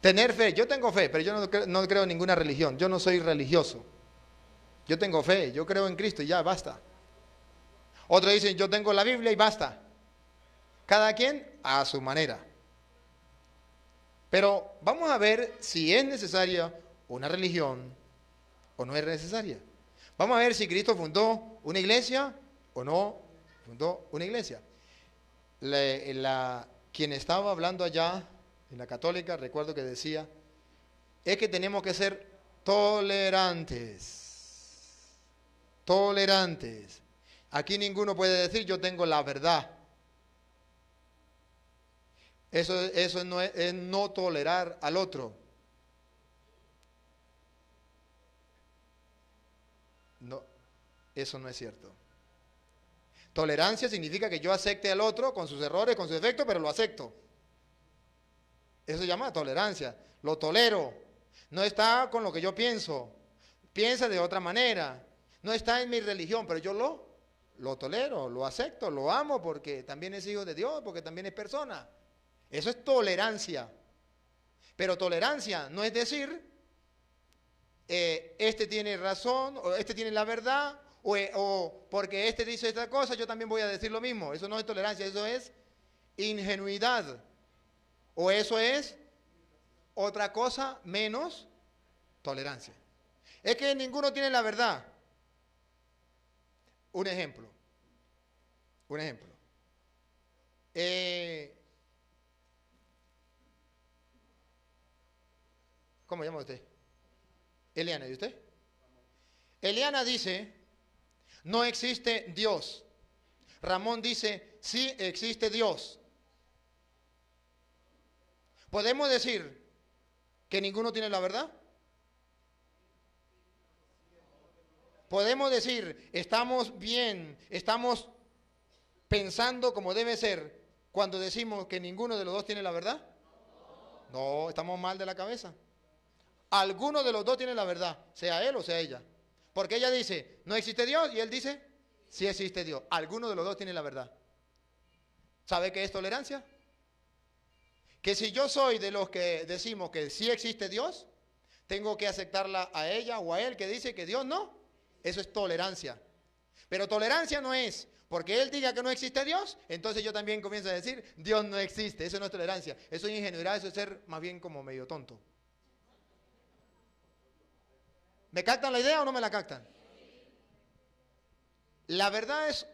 Tener fe, yo tengo fe, pero yo no creo en ninguna religión, yo no soy religioso. Yo tengo fe, yo creo en Cristo y ya, basta. Otros dicen, yo tengo la Biblia y basta. Cada quien a su manera. Pero vamos a ver si es necesaria una religión o no es necesaria. Vamos a ver si Cristo fundó una iglesia o no fundó una iglesia. Quien estaba hablando allá en la católica, recuerdo que decía, es que tenemos que ser tolerantes. Tolerantes. Aquí ninguno puede decir yo tengo la verdad. Eso no es no tolerar al otro. No, eso no es cierto. Tolerancia significa que yo acepte al otro con sus errores, con sus defectos, pero lo acepto. Eso se llama tolerancia. Lo tolero. No está con lo que yo pienso. Piensa de otra manera. No está en mi religión, pero yo lo tolero, lo acepto, lo amo porque también es hijo de Dios, porque también es persona. Eso es tolerancia. Pero tolerancia no es decir, este tiene razón, o este tiene la verdad, o porque este dice esta cosa, yo también voy a decir lo mismo. Eso no es tolerancia, eso es ingenuidad. O eso es otra cosa menos tolerancia. Es que ninguno tiene la verdad. Un ejemplo. Un ejemplo. ¿Cómo llama usted? Eliana, ¿y usted? Eliana dice, no existe Dios. Ramón dice, sí existe Dios. ¿Podemos decir que ninguno tiene la verdad? Podemos decir, estamos bien, estamos pensando como debe ser cuando decimos que ninguno de los dos tiene la verdad. No, estamos mal de la cabeza. Alguno de los dos tiene la verdad, sea él o sea ella. Porque ella dice, no existe Dios, y él dice, sí existe Dios. Alguno de los dos tiene la verdad. ¿Sabe qué es tolerancia? Que si yo soy de los que decimos que sí existe Dios, tengo que aceptarla a ella o a él que dice que Dios no. Eso es tolerancia. Pero tolerancia no es porque él diga que no existe Dios, entonces yo también comienzo a decir, Dios no existe. Eso no es tolerancia. Eso es ingenuidad, eso es ser más bien como medio tonto. ¿Me captan la idea o no me la captan? La verdad es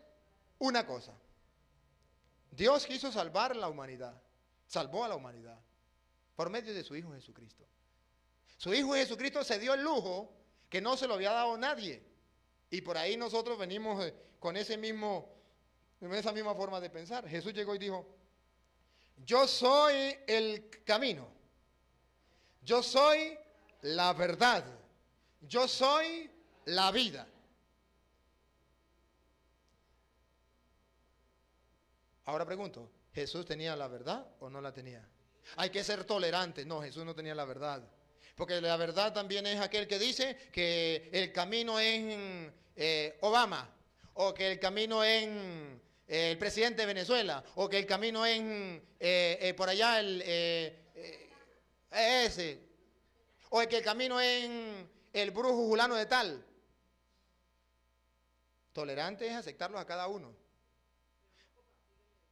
una cosa. Dios quiso salvar a la humanidad. Salvó a la humanidad por medio de su Hijo Jesucristo. Su Hijo Jesucristo se dio el lujo que no se lo había dado nadie. Y por ahí nosotros venimos con esa misma forma de pensar. Jesús llegó y dijo, yo soy el camino. Yo soy la verdad. Yo soy la vida. Ahora pregunto, ¿Jesús tenía la verdad o no la tenía? Hay que ser tolerante. No, Jesús no tenía la verdad. Porque la verdad también es aquel que dice que el camino es Obama, o que el camino es el presidente de Venezuela, o que el camino es por allá ese, o que el camino es el brujo fulano de tal. Tolerante es aceptarlos a cada uno.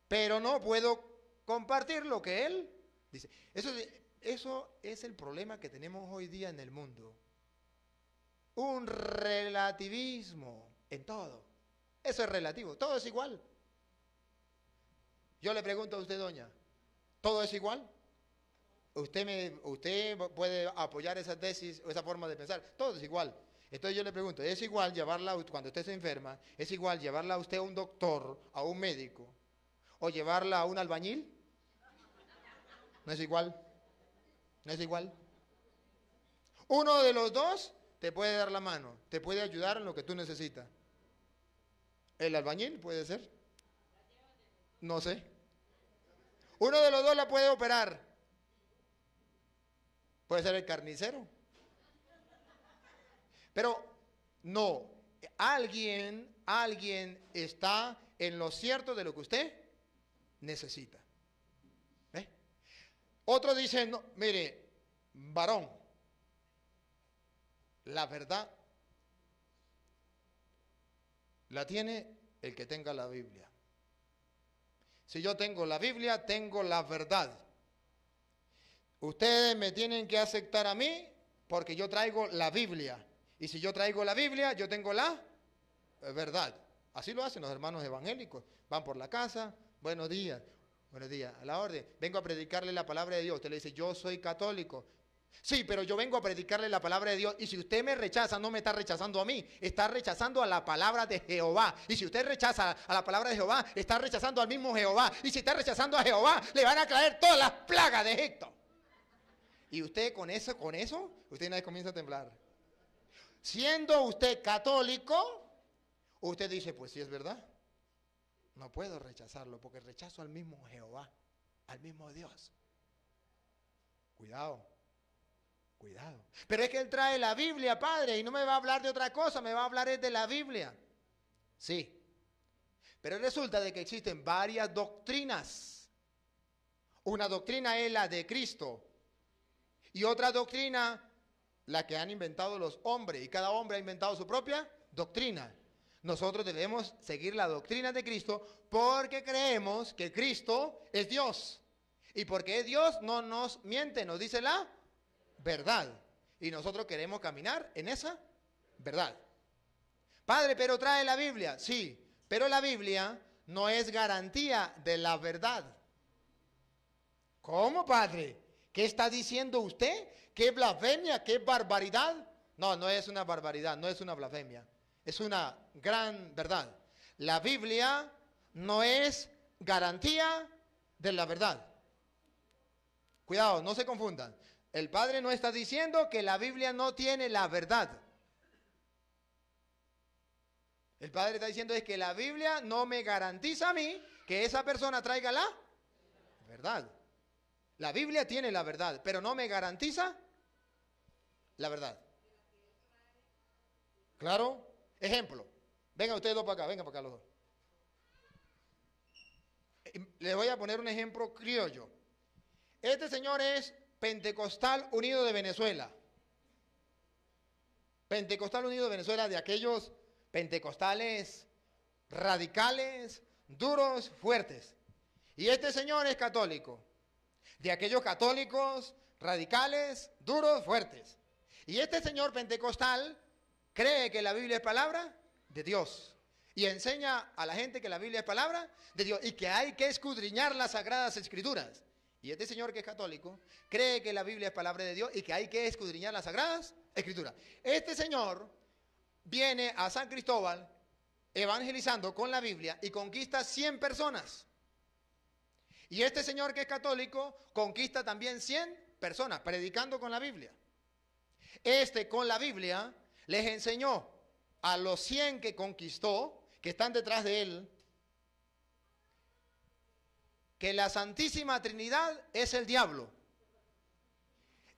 Pero no puedo compartir lo que él dice. Eso es el problema que tenemos hoy día en el mundo. Un relativismo en todo. Eso es relativo, todo es igual. Yo le pregunto a usted, doña, ¿todo es igual? Usted puede apoyar esa tesis o esa forma de pensar, todo es igual. Entonces yo le pregunto, ¿es igual llevarla, cuando usted se enferma, es igual llevarla a usted a un doctor, a un médico, o llevarla a un albañil? ¿No es igual? ¿No es igual? Uno de los dos te puede dar la mano, te puede ayudar en lo que tú necesitas. ¿El albañil puede ser? No sé. Uno de los dos la puede operar. Puede ser el carnicero. Pero no, alguien está en lo cierto de lo que usted necesita. ¿Ve? Otro dice, no, mire, varón, la verdad la tiene el que tenga la Biblia. Si yo tengo la Biblia, tengo la verdad. Ustedes me tienen que aceptar a mí porque yo traigo la Biblia. Y si yo traigo la Biblia, yo tengo la verdad. Así lo hacen los hermanos evangélicos. Van por la casa, buenos días, a la orden. Vengo a predicarle la palabra de Dios. Usted le dice, yo soy católico. Sí, pero yo vengo a predicarle la palabra de Dios. Y si usted me rechaza, no me está rechazando a mí, está rechazando a la palabra de Jehová. Y si usted rechaza a la palabra de Jehová, está rechazando al mismo Jehová. Y si está rechazando a Jehová, le van a caer todas las plagas de Egipto. Y usted con eso, usted una vez comienza a temblar. Siendo usted católico, usted dice, pues sí es verdad. No puedo rechazarlo porque rechazo al mismo Jehová, al mismo Dios. Cuidado. Cuidado. Pero es que él trae la Biblia, padre, y no me va a hablar de otra cosa, me va a hablar de la Biblia. Sí. Pero resulta de que existen varias doctrinas. Una doctrina es la de Cristo. Y otra doctrina, la que han inventado los hombres. Y cada hombre ha inventado su propia doctrina. Nosotros debemos seguir la doctrina de Cristo porque creemos que Cristo es Dios. Y porque es Dios no nos miente, nos dice la verdad. Y nosotros queremos caminar en esa verdad. Padre, pero trae la Biblia. Sí, pero la Biblia no es garantía de la verdad. ¿Cómo, padre? ¿Qué está diciendo usted? ¿Qué blasfemia? ¿Qué barbaridad? No, no es una barbaridad, no es una blasfemia. Es una gran verdad. La Biblia no es garantía de la verdad. Cuidado, no se confundan. El Padre no está diciendo que la Biblia no tiene la verdad. El Padre está diciendo es que la Biblia no me garantiza a mí que esa persona traiga la verdad. La Biblia tiene la verdad, pero no me garantiza la verdad. ¿Claro? Ejemplo. Vengan ustedes dos para acá, vengan para acá los dos. Les voy a poner un ejemplo criollo. Este señor es Pentecostal Unido de Venezuela. Pentecostal Unido de Venezuela, de aquellos pentecostales radicales, duros, fuertes. Y este señor es católico, de aquellos católicos radicales, duros, fuertes. Y este señor pentecostal cree que la Biblia es palabra de Dios. Y enseña a la gente que la Biblia es palabra de Dios y que hay que escudriñar las Sagradas Escrituras. Y este señor que es católico cree que la Biblia es palabra de Dios y que hay que escudriñar las Sagradas Escrituras. Este señor viene a San Cristóbal evangelizando con la Biblia y conquista 100 personas. Y este señor que es católico conquista también 100 personas predicando con la Biblia. Este con la Biblia les enseñó a los 100 que conquistó, que están detrás de él, que la Santísima Trinidad es el diablo.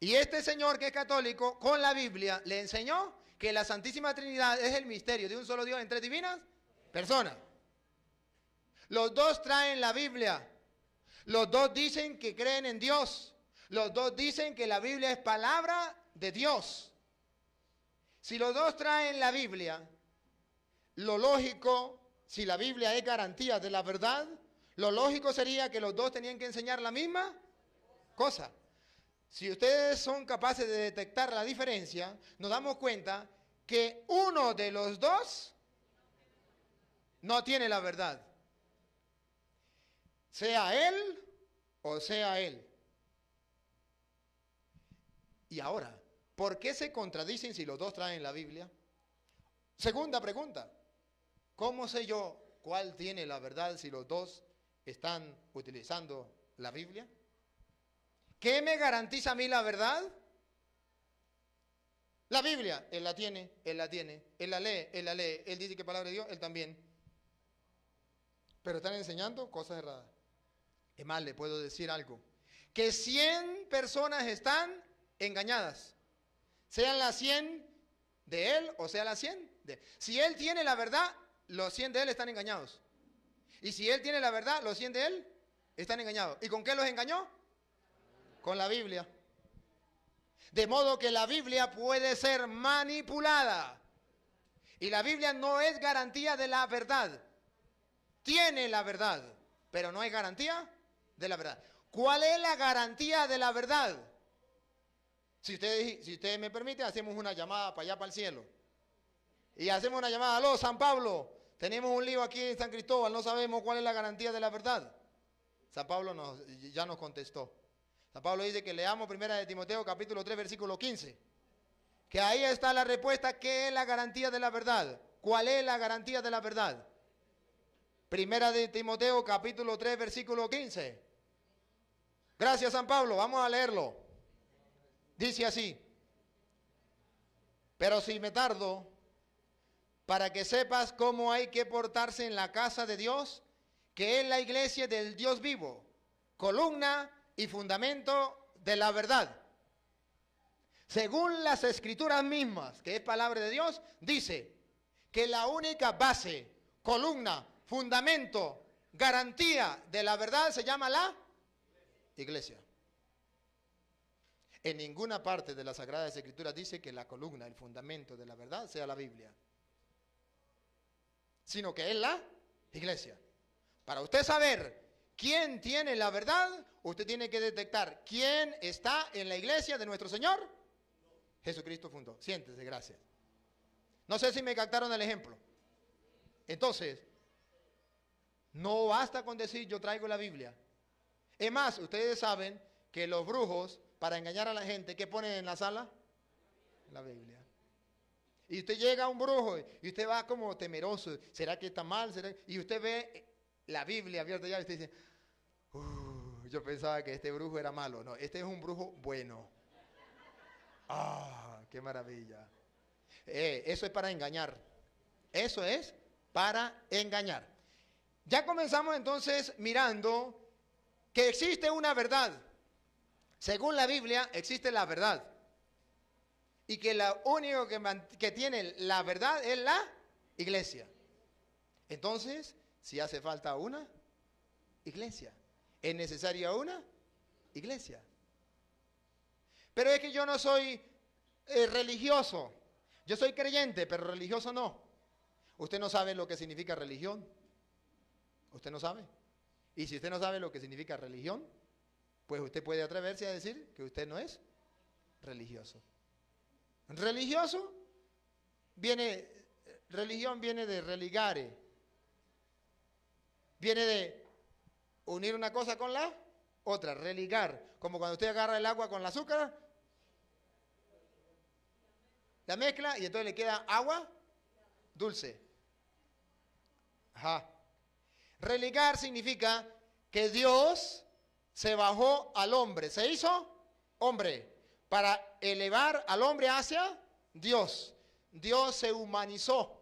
Y este señor que es católico, con la Biblia, le enseñó que la Santísima Trinidad es el misterio de un solo Dios en tres divinas personas. Los dos traen la Biblia. Los dos dicen que creen en Dios. Los dos dicen que la Biblia es palabra de Dios. Si los dos traen la Biblia, lo lógico, si la Biblia es garantía de la verdad, lo lógico sería que los dos tenían que enseñar la misma cosa. Si ustedes son capaces de detectar la diferencia, nos damos cuenta que uno de los dos no tiene la verdad. Sea él o sea él. Y ahora, ¿por qué se contradicen si los dos traen la Biblia? Segunda pregunta. ¿Cómo sé yo cuál tiene la verdad si los dos están utilizando la Biblia? ¿Qué me garantiza a mí la verdad? La Biblia, él la tiene, él la tiene, él la lee, él dice que es palabra de Dios, él también. Pero están enseñando cosas erradas. Es más, le puedo decir algo. Que 100 personas están engañadas. Sean las 100 de él o sean las 100 de él. Si él tiene la verdad, los 100 de él están engañados. Y si él tiene la verdad, los 100 de él están engañados. ¿Y con qué los engañó? Con la Biblia. De modo que la Biblia puede ser manipulada. Y la Biblia no es garantía de la verdad. Tiene la verdad, pero no es garantía de la verdad. ¿Cuál es la garantía de la verdad? Si usted me permite, hacemos una llamada para allá, para el cielo. Y hacemos una llamada. Aló, San Pablo, tenemos un lío aquí en San Cristóbal, no sabemos cuál es la garantía de la verdad. San Pablo ya nos contestó. San Pablo dice que leamos 1 de Timoteo capítulo 3 versículo 15. Que ahí está la respuesta. ¿Qué es la garantía de la verdad? ¿Cuál es la garantía de la verdad? 1 de Timoteo capítulo 3 versículo 15. Gracias, San Pablo, vamos a leerlo. Dice así: pero si me tardo, para que sepas cómo hay que portarse en la casa de Dios, que es la iglesia del Dios vivo, columna y fundamento de la verdad. Según las escrituras mismas, que es palabra de Dios, dice que la única base, columna, fundamento, garantía de la verdad se llama la iglesia. En ninguna parte de las Sagradas Escrituras dice que la columna, el fundamento de la verdad sea la Biblia, sino que es la iglesia. Para usted saber quién tiene la verdad, usted tiene que detectar quién está en la iglesia de nuestro Señor Jesucristo fundó. Siéntese, gracias. No sé si me captaron el ejemplo. Entonces, no basta con decir yo traigo la Biblia. Es más, ustedes saben que los brujos, para engañar a la gente, ¿qué ponen en la sala? La Biblia. Y usted llega a un brujo y usted va como temeroso. ¿Será que está mal? Y usted ve la Biblia abierta ya y usted dice, yo pensaba que este brujo era malo. No, este es un brujo bueno. ¡Ah, qué maravilla! Eso es para engañar. Eso es para engañar. Ya comenzamos entonces mirando que existe una verdad. Según la Biblia, existe la verdad. Y que lo único que tiene la verdad es la iglesia. Entonces, si hace falta una iglesia, es necesaria una iglesia. Pero es que yo no soy religioso. Yo soy creyente, pero religioso no. Usted no sabe lo que significa religión. Usted no sabe. Y si usted no sabe lo que significa religión, pues usted puede atreverse a decir que usted no es religioso. Religioso religión viene de religare. Viene de unir una cosa con la otra, religar. Como cuando usted agarra el agua con el azúcar, la mezcla y entonces le queda agua dulce. Ajá. Religar significa que Dios se bajó al hombre, se hizo hombre para elevar al hombre hacia Dios. Dios se humanizó,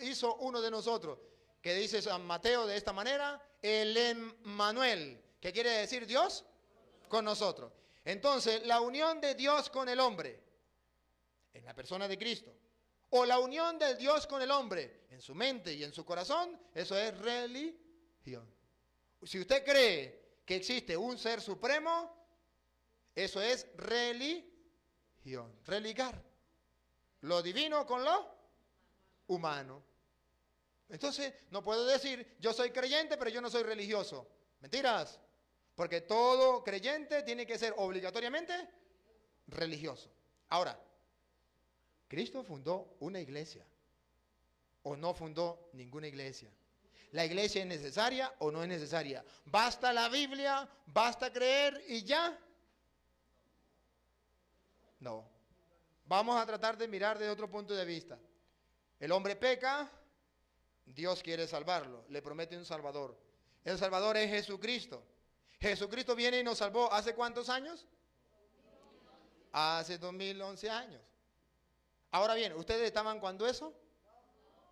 hizo uno de nosotros, que dice San Mateo de esta manera, el Emmanuel, que quiere decir Dios con nosotros. Entonces, la unión de Dios con el hombre, en la persona de Cristo, o la unión de Dios con el hombre, en su mente y en su corazón, eso es religión. Si usted cree que existe un ser supremo, eso es religión, religar lo divino con lo humano. Entonces, no puedo decir, yo soy creyente, pero yo no soy religioso. Mentiras, porque todo creyente tiene que ser obligatoriamente religioso. Ahora, ¿Cristo fundó una iglesia o no fundó ninguna iglesia? ¿La iglesia es necesaria o no es necesaria? ¿Basta la Biblia? ¿Basta creer y ya? No. Vamos a tratar de mirar desde otro punto de vista. El hombre peca, Dios quiere salvarlo, le promete un Salvador. El Salvador es Jesucristo. Jesucristo viene y nos salvó ¿hace cuántos años? Hace 2011 años. Ahora bien, ¿ustedes estaban cuando eso?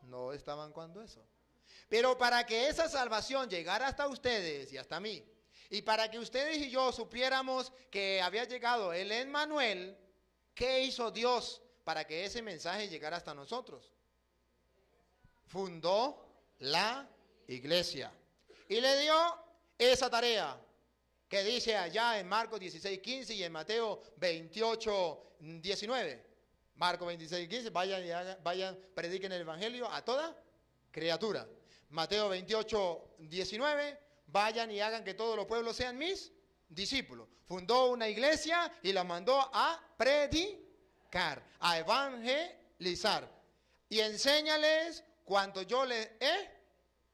No estaban cuando eso. Pero para que esa salvación llegara hasta ustedes y hasta mí, y para que ustedes y yo supiéramos que había llegado el Emmanuel, ¿qué hizo Dios para que ese mensaje llegara hasta nosotros? Fundó la iglesia y le dio esa tarea. que dice allá en Marcos 16:15 y en Mateo 28:19. Marcos 26:15, vayan, prediquen el evangelio a toda criatura. Mateo 28:19, vayan y hagan que todos los pueblos sean mis discípulos. Fundó una iglesia y la mandó a predicar, a evangelizar. Y enséñales cuanto yo les he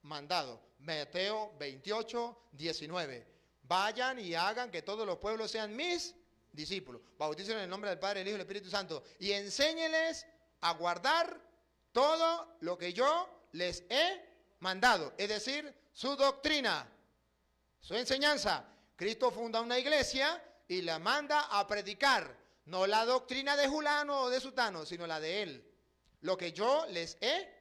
mandado. Mateo 28:19. Vayan y hagan que todos los pueblos sean mis discípulos. Bautícenlos en el nombre del Padre, del Hijo y del Espíritu Santo. Y enséñeles a guardar todo lo que yo les he mandado. Es decir, su doctrina, su enseñanza. Cristo funda una iglesia y la manda a predicar. No la doctrina de Julano o de Sutano, sino la de él. Lo que yo les he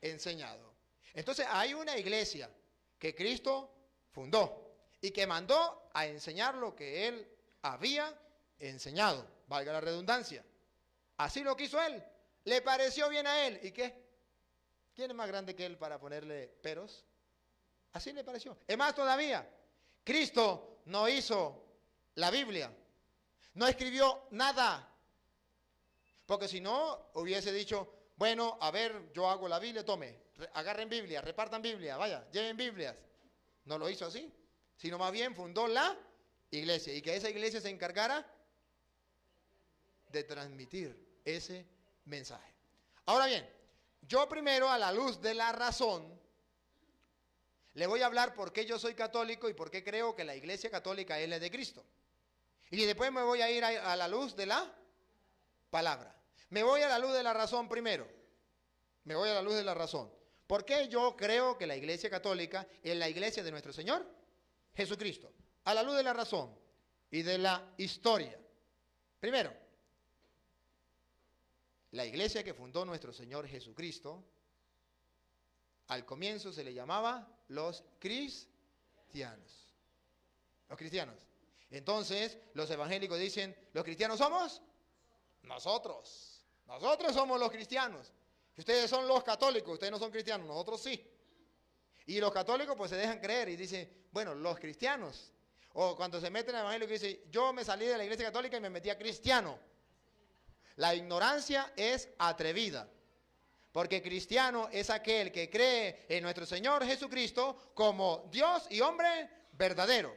enseñado. Entonces hay una iglesia que Cristo fundó y que mandó a enseñar lo que él había enseñado, valga la redundancia. Así lo quiso él, le pareció bien a él. ¿Y qué? ¿Quién es más grande que él para ponerle peros? Así le pareció. Es más todavía, Cristo no hizo la Biblia, no escribió nada, porque si no hubiese dicho, bueno, a ver, yo hago la Biblia, tome, agarren Biblia, repartan Biblia, vaya, lleven Biblias. No lo hizo así, sino más bien fundó la iglesia y que esa iglesia se encargara de transmitir ese mensaje. Ahora bien, yo primero, a la luz de la razón, le voy a hablar por qué yo soy católico y por qué creo que la iglesia católica es la de Cristo. Y después me voy a ir a la luz de la palabra. Me voy a la luz de la razón primero. Me voy a la luz de la razón. ¿Por qué yo creo que la iglesia católica es la iglesia de nuestro Señor Jesucristo? A la luz de la razón y de la historia. Primero, la iglesia que fundó nuestro Señor Jesucristo, al comienzo se le llamaba los cristianos. Los cristianos. Entonces, los evangélicos dicen, ¿los cristianos somos? Nosotros. Nosotros somos los cristianos. Ustedes son los católicos, ustedes no son cristianos, nosotros sí. Y los católicos pues se dejan creer y dicen, bueno, los cristianos. O cuando se meten en el evangelio que dice, yo me salí de la iglesia católica y me metí a cristiano. La ignorancia es atrevida. Porque cristiano es aquel que cree en nuestro Señor Jesucristo como Dios y hombre verdadero.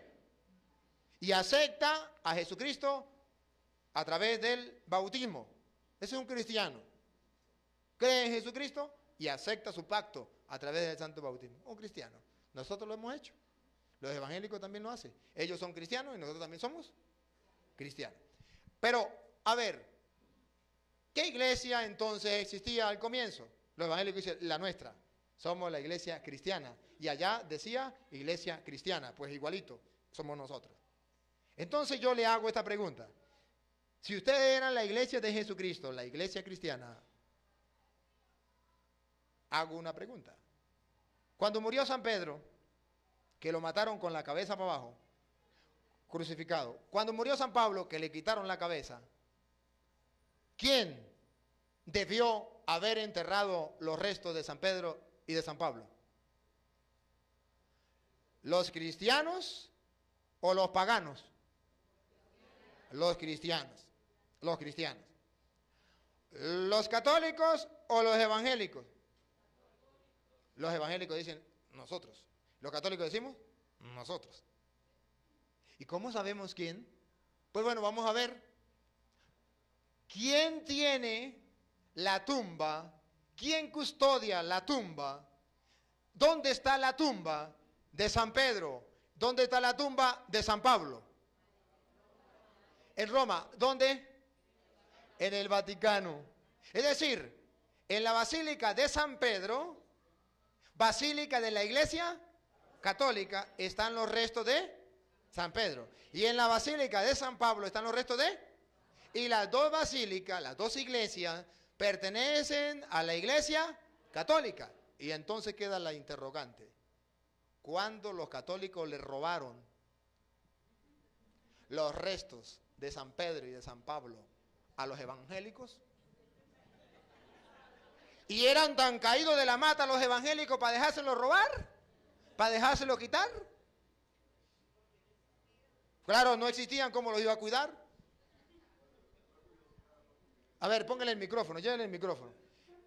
Y acepta a Jesucristo a través del bautismo. Ese es un cristiano. Cree en Jesucristo y acepta su pacto a través del santo bautismo. Un cristiano. Nosotros lo hemos hecho. Los evangélicos también lo hacen. Ellos son cristianos y nosotros también somos cristianos. Pero, a ver, ¿qué iglesia entonces existía al comienzo? Los evangélicos dicen, la nuestra. Somos la iglesia cristiana. Y allá decía iglesia cristiana. Pues igualito, somos nosotros. Entonces yo le hago esta pregunta. Si ustedes eran la iglesia de Jesucristo, la iglesia cristiana, hago una pregunta. Cuando murió San Pedro, que lo mataron con la cabeza para abajo, crucificado. Cuando murió San Pablo, que le quitaron la cabeza, ¿quién debió haber enterrado los restos de San Pedro y de San Pablo? ¿Los cristianos o los paganos? Los cristianos. Los cristianos. ¿Los católicos o los evangélicos? Los evangélicos dicen nosotros. Los católicos decimos nosotros. ¿Y cómo sabemos quién? Pues bueno, vamos a ver. ¿Quién tiene la tumba? ¿Quién custodia la tumba? ¿Dónde está la tumba de San Pedro? ¿Dónde está la tumba de San Pablo? En Roma. ¿Dónde? En el Vaticano. Es decir, en la Basílica de San Pedro, Basílica de la Iglesia Católica, están los restos de San Pedro. Y en la Basílica de San Pablo están los restos de... Y las dos basílicas, las dos iglesias, pertenecen a la Iglesia Católica. Y entonces queda la interrogante. ¿Cuándo los católicos le robaron los restos de San Pedro y de San Pablo a los evangélicos? ¿Y eran tan caídos de la mata los evangélicos para dejárselo robar? ¿Para dejárselo quitar? Claro, no existían, ¿cómo los iba a cuidar? A ver, póngale el micrófono, llévenle el micrófono.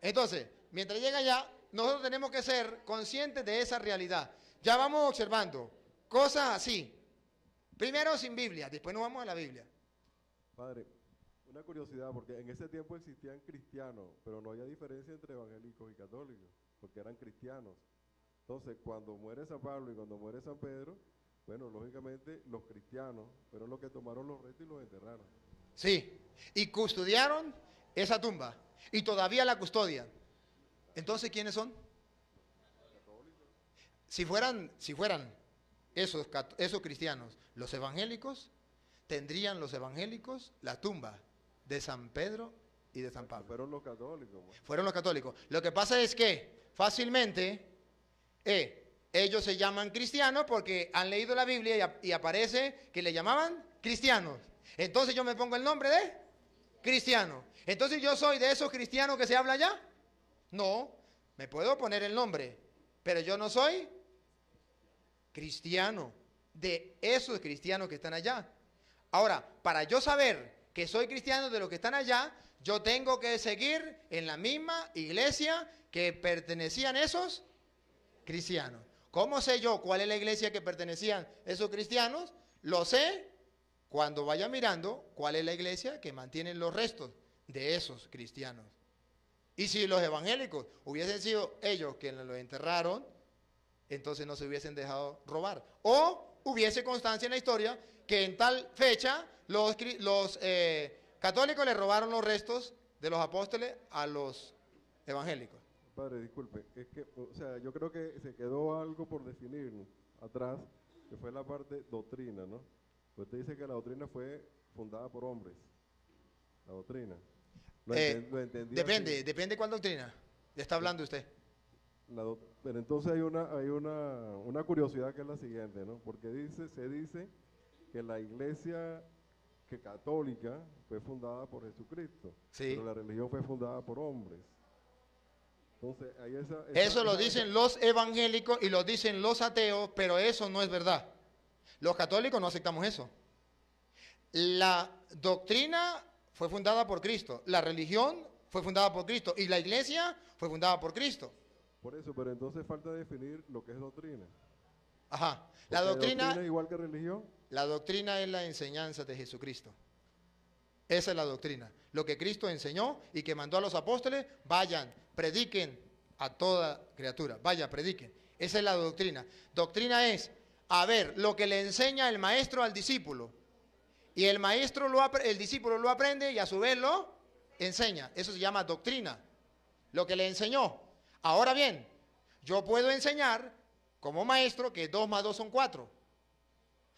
Entonces, mientras llega allá, nosotros tenemos que ser conscientes de esa realidad. Ya vamos observando cosas así. Primero sin Biblia, después nos vamos a la Biblia. Padre, una curiosidad, porque en ese tiempo existían cristianos, pero no había diferencia entre evangélicos y católicos, porque eran cristianos. Entonces, cuando muere San Pablo y cuando muere San Pedro, bueno, lógicamente los cristianos fueron los que tomaron los restos y los enterraron. Sí, y custodiaron esa tumba, y todavía la custodian. Entonces, ¿quiénes son? Si fueran esos cristianos, los evangélicos, tendrían los evangélicos la tumba de San Pedro y de San Pablo. Fueron los católicos. ¿No? Fueron los católicos. Lo que pasa es que fácilmente ellos se llaman cristianos porque han leído la Biblia y aparece que le llamaban cristianos. Entonces yo me pongo el nombre de cristiano. Entonces yo soy de esos cristianos que se habla allá. No, me puedo poner el nombre, pero yo no soy cristiano de esos cristianos que están allá. Ahora, para yo saber que soy cristiano de los que están allá, yo tengo que seguir en la misma iglesia que pertenecían esos cristianos. ¿Cómo sé yo cuál es la iglesia que pertenecían esos cristianos? Lo sé cuando vaya mirando cuál es la iglesia que mantiene los restos de esos cristianos. Y si los evangélicos hubiesen sido ellos quienes los enterraron, entonces no se hubiesen dejado robar. O hubiese constancia en la historia que en tal fecha los católicos le robaron los restos de los apóstoles a los evangélicos. Padre, disculpe, es que, o sea, yo creo que se quedó algo por definir atrás, que fue la parte doctrina, ¿no? Usted dice que la doctrina fue fundada por hombres, la doctrina. Lo entendí así. Depende cuál doctrina está hablando usted. Pero entonces hay una curiosidad que es la siguiente, ¿no? Porque se dice que la iglesia católica fue fundada por Jesucristo, Sí. pero la religión fue fundada por hombres. Entonces, ahí Eso lo dicen los evangélicos y lo dicen los ateos, pero eso no es verdad. Los católicos no aceptamos eso. La doctrina fue fundada por Cristo, la religión fue fundada por Cristo y la iglesia fue fundada por Cristo. Por eso, pero entonces falta definir lo que es doctrina. Ajá. La doctrina es igual que religión. La doctrina es la enseñanza de Jesucristo. Esa es la doctrina. Lo que Cristo enseñó y que mandó a los apóstoles, vayan, prediquen a toda criatura. Vaya, prediquen. Esa es la doctrina. Doctrina es, a ver, lo que le enseña el maestro al discípulo. Y el discípulo lo aprende y a su vez lo enseña. Eso se llama doctrina. Lo que le enseñó. Ahora bien, yo puedo enseñar como maestro que 2 más 2 son 4.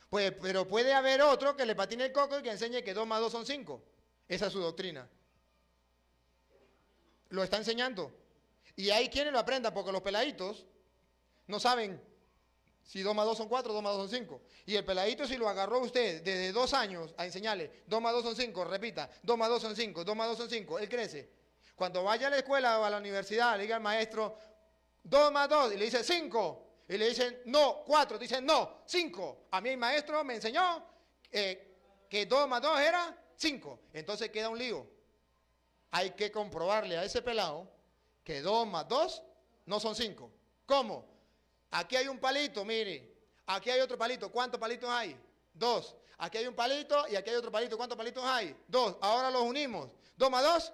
Pues, pero puede haber otro que le patine el coco y que enseñe que 2 más 2 son 5. Esa es su doctrina. Lo está enseñando. Y hay quienes lo aprendan porque los peladitos no saben si 2 más 2 son 4, 2 más 2 son 5. Y el peladito, si lo agarró usted desde 2 años a enseñarle 2 más 2 son 5, repita, 2 más 2 son 5, 2 más 2 son 5, él crece. Cuando vaya a la escuela o a la universidad, le diga al maestro 2 más 2 y le dice 5. Y le dicen no, 4, dicen no, 5. A mí el maestro me enseñó que 2 más 2 era 5. Entonces queda un lío. Hay que comprobarle a ese pelado que 2 más 2 no son 5. ¿Cómo? Aquí hay un palito, mire. Aquí hay otro palito. ¿Cuántos palitos hay? 2. Aquí hay un palito y aquí hay otro palito. ¿Cuántos palitos hay? 2. Ahora los unimos. 2 más 2,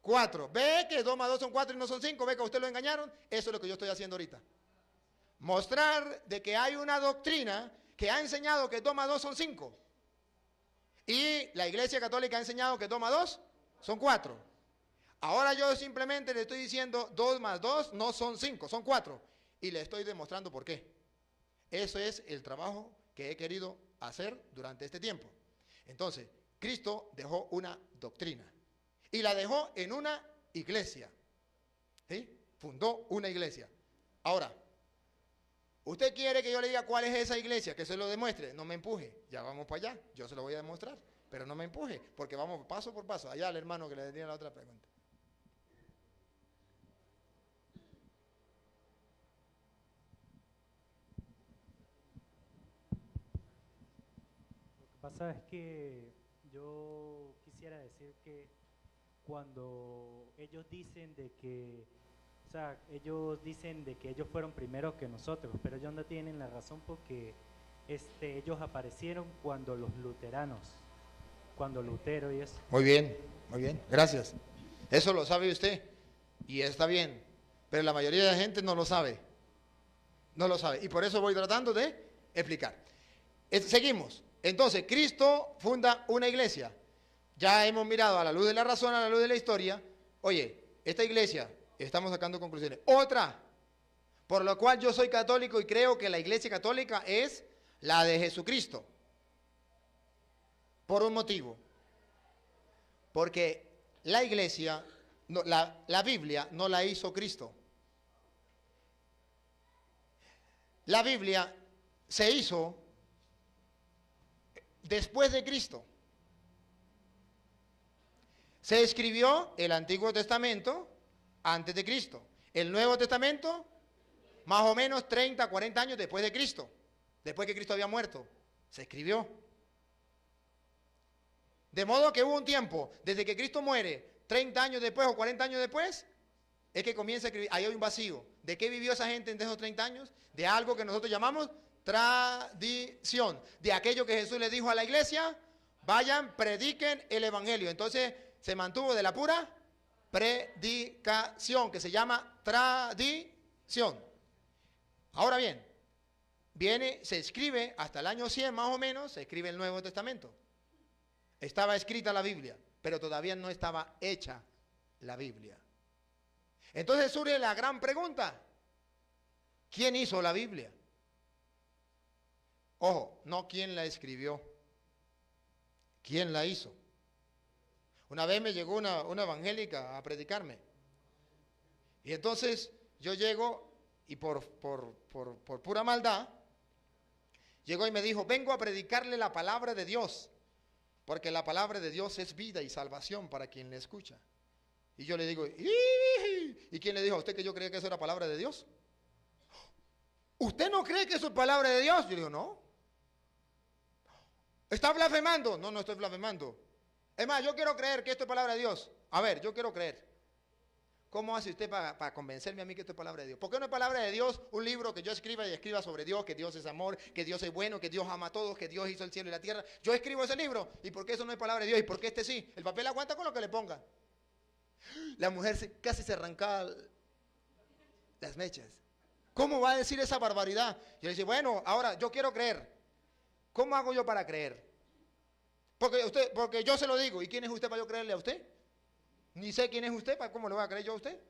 4. ¿Ve que 2 más 2 son 4 y no son 5? ¿Ve que a usted lo engañaron? Eso es lo que yo estoy haciendo ahorita. Mostrar de que hay una doctrina que ha enseñado que 2 más 2 son 5. Y la Iglesia Católica ha enseñado que 2 más 2 son 4. Ahora yo simplemente le estoy diciendo 2 más 2 no son 5, son 4. Y le estoy demostrando por qué. Eso es el trabajo que he querido hacer durante este tiempo. Entonces, Cristo dejó una doctrina. Y la dejó en una iglesia. ¿Sí? Fundó una iglesia. Ahora, ¿usted quiere que yo le diga cuál es esa iglesia? Que se lo demuestre. No me empuje. Ya vamos para allá. Yo se lo voy a demostrar. Pero no me empuje, porque vamos paso por paso. Allá al hermano que le tenía la otra pregunta. pasa es que yo quisiera decir que cuando ellos dicen de que, o sea, ellos dicen de que ellos fueron primero que nosotros, pero ellos no tienen la razón porque ellos aparecieron cuando los luteranos, cuando Lutero y eso. Muy bien, gracias. Eso lo sabe usted y está bien, pero la mayoría de la gente no lo sabe. No lo sabe. Y por eso voy tratando de explicar. Seguimos. Entonces, Cristo funda una iglesia. Ya hemos mirado a la luz de la razón, a la luz de la historia. Oye, esta iglesia, estamos sacando conclusiones. Otra, por lo cual yo soy católico y creo que la iglesia católica es la de Jesucristo. Por un motivo. Porque la iglesia, no, la Biblia no la hizo Cristo. La Biblia se hizo después de Cristo. Se escribió el Antiguo Testamento antes de Cristo. El Nuevo Testamento, más o menos 30, 40 años después de Cristo. Después que Cristo había muerto, se escribió. De modo que hubo un tiempo, desde que Cristo muere, 30 años después o 40 años después, es que comienza a escribir. Ahí hay un vacío. ¿De qué vivió esa gente en esos 30 años? De algo que nosotros llamamos tradición. De aquello que Jesús le dijo a la iglesia, vayan, prediquen el evangelio. Entonces se mantuvo de la pura predicación, que se llama tradición. Ahora bien, se escribe hasta el año 100 más o menos, se escribe el Nuevo Testamento. Estaba escrita la Biblia, pero todavía no estaba hecha la Biblia. Entonces surge la gran pregunta: ¿quién hizo la Biblia? Ojo, no quién la escribió, ¿quién la hizo? Una vez me llegó una evangélica a predicarme. Y entonces yo llego y por pura maldad, llegó y me dijo, vengo a predicarle la palabra de Dios, porque la palabra de Dios es vida y salvación para quien le escucha. Y yo le digo, ¿y quién le dijo a usted que yo creía que eso era palabra de Dios? ¿Usted no cree que eso es palabra de Dios? Yo digo, no. ¿Está blasfemando? No, no estoy blasfemando. Es más, yo quiero creer que esto es palabra de Dios. A ver, yo quiero creer. ¿Cómo hace usted para convencerme a mí que esto es palabra de Dios? ¿Por qué no es palabra de Dios un libro que yo escriba y escriba sobre Dios, que Dios es amor, que Dios es bueno, que Dios ama a todos, que Dios hizo el cielo y la tierra? Yo escribo ese libro. ¿Y por qué eso no es palabra de Dios? ¿Y por qué este sí? El papel aguanta con lo que le ponga. La mujer casi se arrancaba las mechas. ¿Cómo va a decir esa barbaridad? Yo le decía, bueno, ahora yo quiero creer. ¿Cómo hago yo para creer? Porque yo se lo digo. ¿Y quién es usted para yo creerle a usted? Ni sé quién es usted, ¿cómo le voy a creer yo a usted?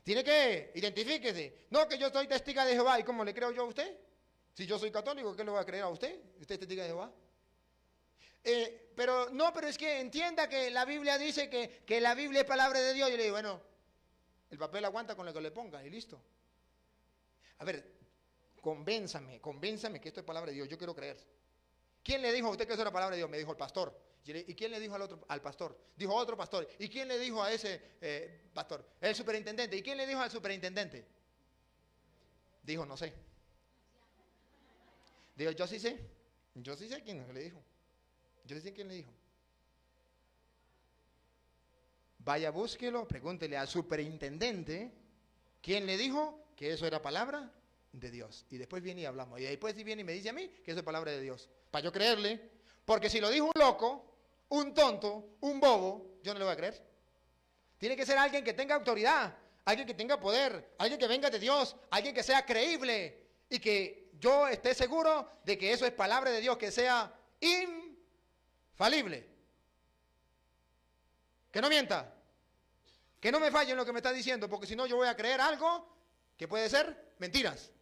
Tiene que, identifíquese. No, que yo soy testigo de Jehová. ¿Y cómo le creo yo a usted? Si yo soy católico, ¿qué le voy a creer a usted? ¿Usted es testigo de Jehová? Pero es que entienda que la Biblia dice que la Biblia es palabra de Dios. Yo le digo, bueno, el papel aguanta con lo que le ponga y listo. A ver, convénzame que esto es palabra de Dios. Yo quiero creer. ¿Quién le dijo a usted que eso era palabra de Dios? Me dijo el pastor. ¿Y quién le dijo al pastor? Dijo otro pastor. ¿Y quién le dijo a ese pastor? El superintendente. ¿Y quién le dijo al superintendente? Dijo, no sé. Dijo, yo sí sé. Yo sí sé quién le dijo. Yo sé quién le dijo. Vaya, búsquelo, pregúntele al superintendente quién le dijo que eso era palabra de Dios. Y después viene y hablamos. Y después viene y me dice a mí que eso es palabra de Dios. Para yo creerle. Porque si lo dijo un loco, un tonto, un bobo, yo no le voy a creer. Tiene que ser alguien que tenga autoridad, alguien que tenga poder, alguien que venga de Dios, alguien que sea creíble y que yo esté seguro de que eso es palabra de Dios, que sea infalible. Que no mienta, que no me falle en lo que me está diciendo, porque si no yo voy a creer algo que puede ser mentiras.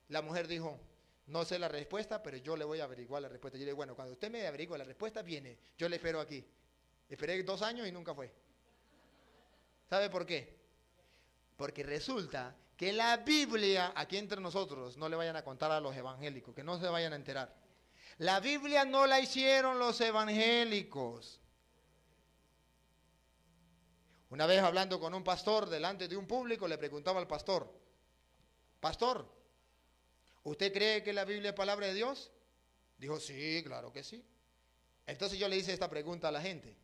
La mujer dijo, no sé la respuesta, pero yo le voy a averiguar la respuesta. Yo le digo, bueno, cuando usted me averigua la respuesta, viene. Yo le espero aquí. Esperé 2 años y nunca fue. ¿Sabe por qué? Porque resulta que la Biblia, aquí entre nosotros, no le vayan a contar a los evangélicos, que no se vayan a enterar. La Biblia no la hicieron los evangélicos. Una vez hablando con un pastor delante de un público, le preguntaba al pastor, pastor, ¿Usted cree que la Biblia es palabra de Dios? Dijo, sí, claro que sí. Entonces yo le hice esta pregunta a la gente.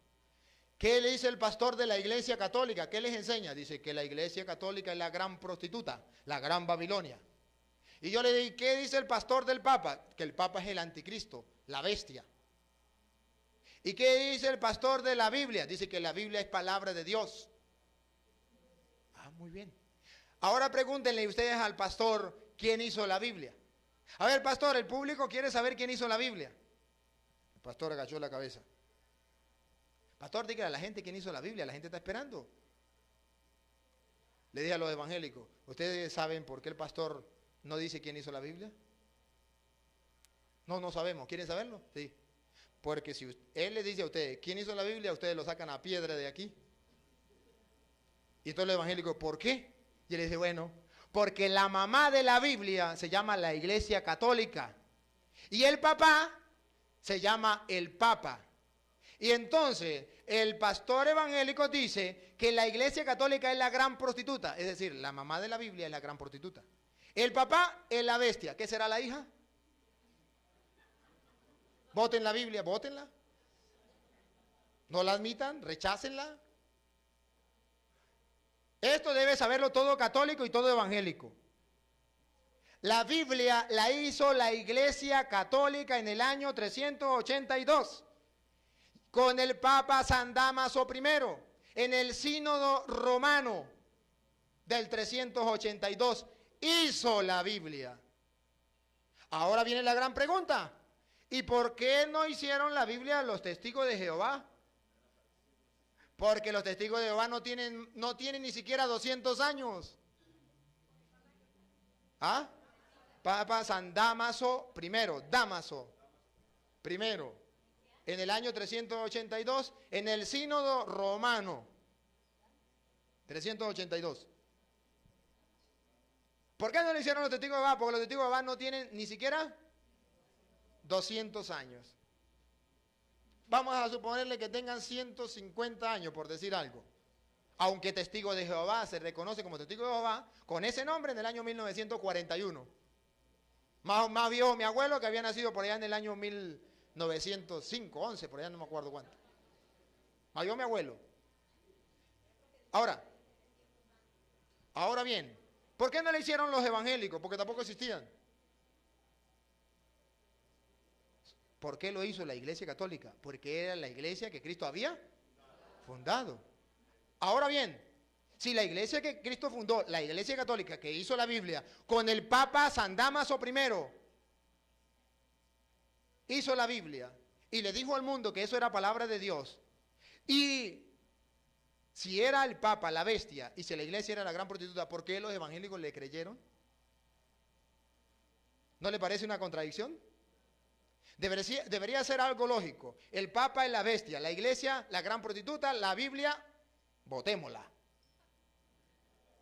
¿Qué le dice el pastor de la iglesia católica? ¿Qué les enseña? Dice que la iglesia católica es la gran prostituta, la gran Babilonia. Y yo le dije, ¿qué dice el pastor del Papa? Que el Papa es el anticristo, la bestia. ¿Y qué dice el pastor de la Biblia? Dice que la Biblia es palabra de Dios. Ah, muy bien. Ahora pregúntenle ustedes al pastor quién hizo la Biblia. A ver, pastor, el público quiere saber quién hizo la Biblia. El pastor agachó la cabeza. Pastor, dígale a la gente quién hizo la Biblia, la gente está esperando. Le dije a los evangélicos, ¿ustedes saben por qué el pastor no dice quién hizo la Biblia? No, no sabemos. ¿Quieren saberlo? Sí. Porque si él le dice a ustedes quién hizo la Biblia, ustedes lo sacan a piedra de aquí. Y entonces los evangélicos, ¿por qué? Y él dice, bueno, porque la mamá de la Biblia se llama la Iglesia Católica. Y el papá se llama el Papa. Y entonces el pastor evangélico dice que la Iglesia Católica es la gran prostituta. Es decir, la mamá de la Biblia es la gran prostituta. El papá es la bestia. ¿Qué será la hija? Voten la Biblia, votenla. No la admitan, rechácenla. Esto debe saberlo todo católico y todo evangélico. La Biblia la hizo la Iglesia Católica en el año 382 con el Papa San Dámaso I en el Sínodo Romano del 382. Hizo la Biblia. Ahora viene la gran pregunta. ¿Y por qué no hicieron la Biblia los testigos de Jehová? Porque los testigos de Jehová no tienen ni siquiera 200 años. ¿Ah? Papa San Dámaso I, en el año 382, en el Sínodo Romano. 382. ¿Por qué no lo hicieron los testigos de Jehová? Porque los testigos de Jehová no tienen ni siquiera 200 años. Vamos a suponerle que tengan 150 años, por decir algo. Aunque testigo de Jehová se reconoce como testigo de Jehová, con ese nombre en el año 1941. Más viejo mi abuelo, que había nacido por allá en el año 1905, 11, por allá no me acuerdo cuánto. Más viejo mi abuelo. Ahora bien, ¿por qué no le hicieron los evangélicos? Porque tampoco existían. ¿Por qué lo hizo la Iglesia Católica? Porque era la iglesia que Cristo había fundado. Ahora bien, si la iglesia que Cristo fundó, la Iglesia Católica que hizo la Biblia, con el Papa San Dámaso I, hizo la Biblia y le dijo al mundo que eso era palabra de Dios, y si era el Papa la bestia y si la iglesia era la gran prostituta, ¿por qué los evangélicos le creyeron? ¿No le parece una contradicción? Debería ser algo lógico. El Papa es la bestia, la iglesia, la gran prostituta, la Biblia, votémosla.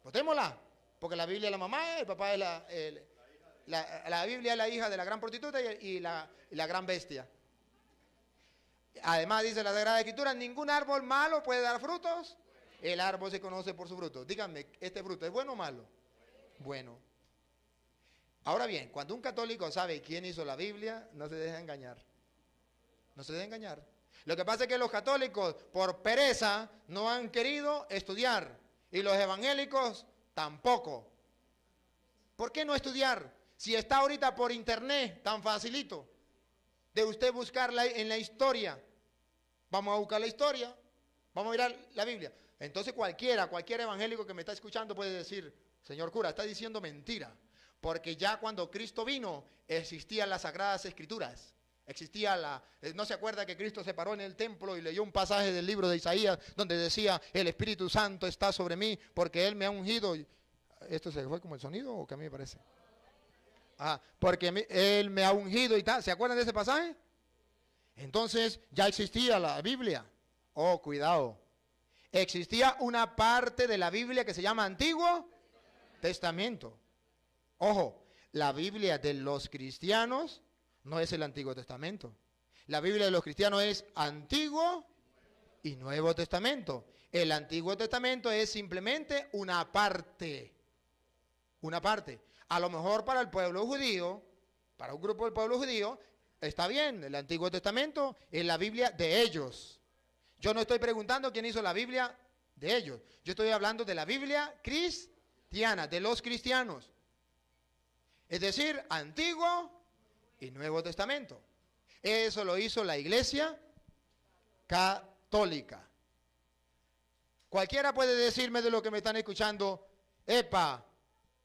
Votémosla. Porque la Biblia es la mamá, el papá es la Biblia es la hija de la gran prostituta y la gran bestia. Además dice la Sagrada Escritura, ningún árbol malo puede dar frutos. El árbol se conoce por su fruto. Díganme, ¿este fruto es bueno o malo? Bueno. Ahora bien, cuando un católico sabe quién hizo la Biblia, no se deja engañar. No se deja engañar. Lo que pasa es que los católicos, por pereza, no han querido estudiar. Y los evangélicos tampoco. ¿Por qué no estudiar? Si está ahorita por internet, tan facilito, de usted buscarla en la historia. Vamos a buscar la historia, vamos a mirar la Biblia. Entonces cualquier evangélico que me está escuchando puede decir, señor cura, está diciendo mentira. Porque ya cuando Cristo vino, existían las Sagradas Escrituras. ¿No se acuerda que Cristo se paró en el templo y leyó un pasaje del libro de Isaías donde decía, el Espíritu Santo está sobre mí porque Él me ha ungido? ¿Esto se fue como el sonido o qué a mí me parece? Porque Él me ha ungido y tal. ¿Se acuerdan de ese pasaje? Entonces ya existía la Biblia. Oh, cuidado. Existía una parte de la Biblia que se llama Antiguo Testamento. Ojo, la Biblia de los cristianos no es el Antiguo Testamento. La Biblia de los cristianos es Antiguo y Nuevo Testamento. El Antiguo Testamento es simplemente una parte. Una parte. A lo mejor para el pueblo judío, para un grupo del pueblo judío, está bien, el Antiguo Testamento es la Biblia de ellos. Yo no estoy preguntando quién hizo la Biblia de ellos. Yo estoy hablando de la Biblia cristiana, de los cristianos. Es decir, Antiguo y Nuevo Testamento. Eso lo hizo la Iglesia Católica. Cualquiera puede decirme de lo que me están escuchando, epa,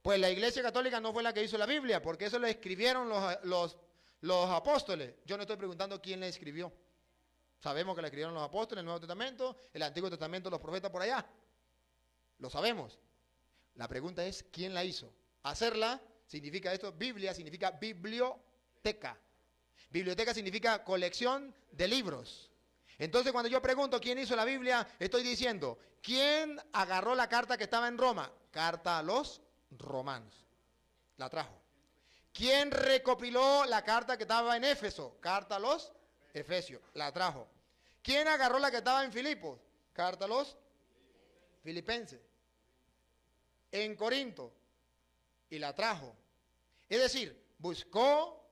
pues la Iglesia Católica no fue la que hizo la Biblia, porque eso lo escribieron los apóstoles. Yo no estoy preguntando quién la escribió. Sabemos que la escribieron los apóstoles, el Nuevo Testamento, el Antiguo Testamento, los profetas por allá. Lo sabemos. La pregunta es, ¿quién la hizo? Hacerla significa esto, Biblia significa biblioteca. Biblioteca significa colección de libros. Entonces cuando yo pregunto quién hizo la Biblia, estoy diciendo, ¿quién agarró la carta que estaba en Roma? Carta a los romanos. La trajo. ¿Quién recopiló la carta que estaba en Éfeso? Carta a los efesios. La trajo. ¿Quién agarró la que estaba en Filipos? Carta a los filipenses. En Corinto. Y la trajo. Es decir, buscó,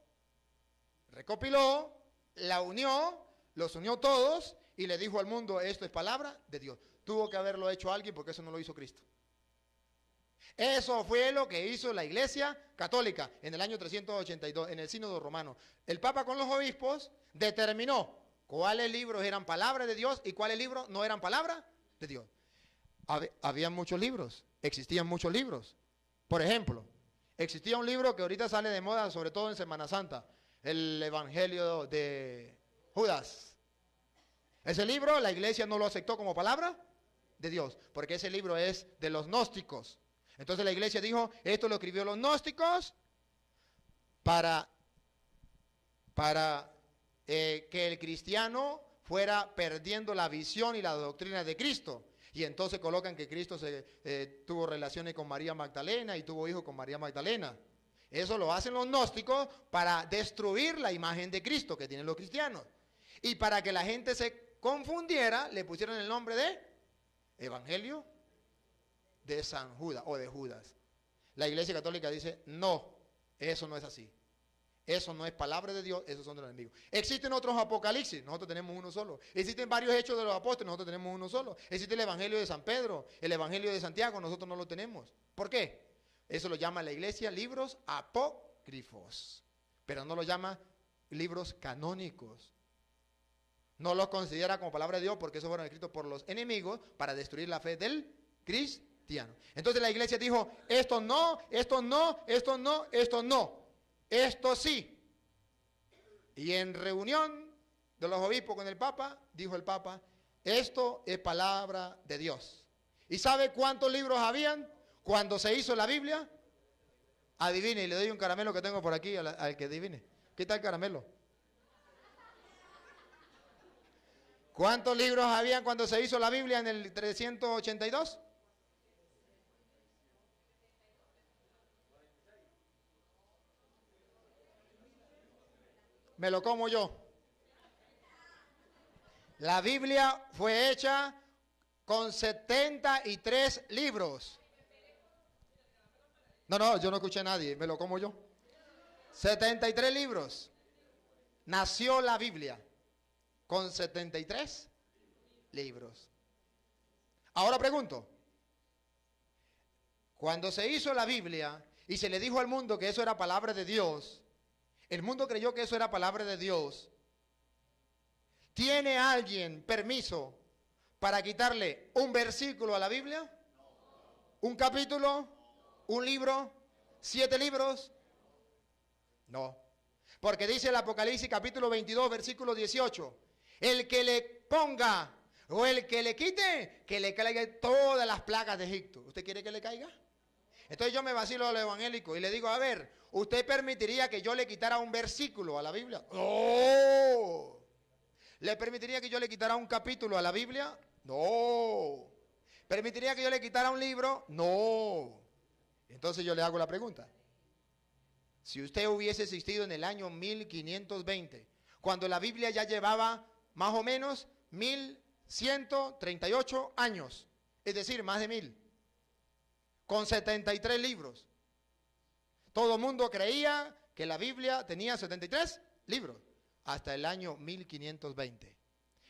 recopiló, la unió, los unió todos y le dijo al mundo, esto es palabra de Dios. Tuvo que haberlo hecho alguien porque eso no lo hizo Cristo. Eso fue lo que hizo la Iglesia Católica en el año 382, en el Sínodo Romano. El Papa con los obispos determinó cuáles libros eran palabra de Dios y cuáles libros no eran palabra de Dios. Había muchos libros, existían muchos libros. Por ejemplo, existía un libro que ahorita sale de moda, sobre todo en Semana Santa, el Evangelio de Judas. Ese libro la Iglesia no lo aceptó como palabra de Dios, porque ese libro es de los gnósticos. Entonces la Iglesia dijo, esto lo escribió los gnósticos para que el cristiano fuera perdiendo la visión y la doctrina de Cristo. Y entonces colocan que Cristo tuvo relaciones con María Magdalena y tuvo hijos con María Magdalena. Eso lo hacen los gnósticos para destruir la imagen de Cristo que tienen los cristianos. Y para que la gente se confundiera, le pusieron el nombre de Evangelio de San Judas o de Judas. La Iglesia Católica dice, no, eso no es así. Eso no es palabra de Dios, esos son de los enemigos. Existen otros apocalipsis, nosotros tenemos uno solo. Existen varios hechos de los apóstoles, nosotros tenemos uno solo. Existe el Evangelio de San Pedro, el Evangelio de Santiago, nosotros no lo tenemos. ¿Por qué? Eso lo llama la Iglesia libros apócrifos, pero no lo llama libros canónicos. No los considera como palabra de Dios porque esos fueron escritos por los enemigos para destruir la fe del cristiano. Entonces la Iglesia dijo, esto no, esto no, esto no, esto no. Esto sí. Y en reunión de los obispos con el Papa, dijo el Papa, esto es palabra de Dios. ¿Y sabe cuántos libros habían cuando se hizo la Biblia? Adivine, y le doy un caramelo que tengo por aquí al que adivine. ¿Qué tal el caramelo? ¿Cuántos libros habían cuando se hizo la Biblia en el 382? Me lo como yo. La Biblia fue hecha con 73 libros. No, yo no escuché a nadie, me lo como yo. 73 libros. Nació la Biblia con 73 libros. Ahora pregunto, cuando se hizo la Biblia y se le dijo al mundo que eso era palabra de Dios, el mundo creyó que eso era palabra de Dios. ¿Tiene alguien permiso para quitarle un versículo a la Biblia? ¿Un capítulo? ¿Un libro? ¿7 libros? No. Porque dice el Apocalipsis capítulo 22, versículo 18. El que le ponga o el que le quite, que le caiga todas las plagas de Egipto. ¿Usted quiere que le caiga? Entonces yo me vacilo a los evangélicos y le digo, a ver, ¿usted permitiría que yo le quitara un versículo a la Biblia? No. ¿Le permitiría que yo le quitara un capítulo a la Biblia? No. ¿Permitiría que yo le quitara un libro? No. Entonces yo le hago la pregunta. Si usted hubiese existido en el año 1520, cuando la Biblia ya llevaba más o menos 1138 años, es decir, más de 1000, con 73 libros, Todo el mundo creía que la Biblia tenía 73 libros, hasta el año 1520.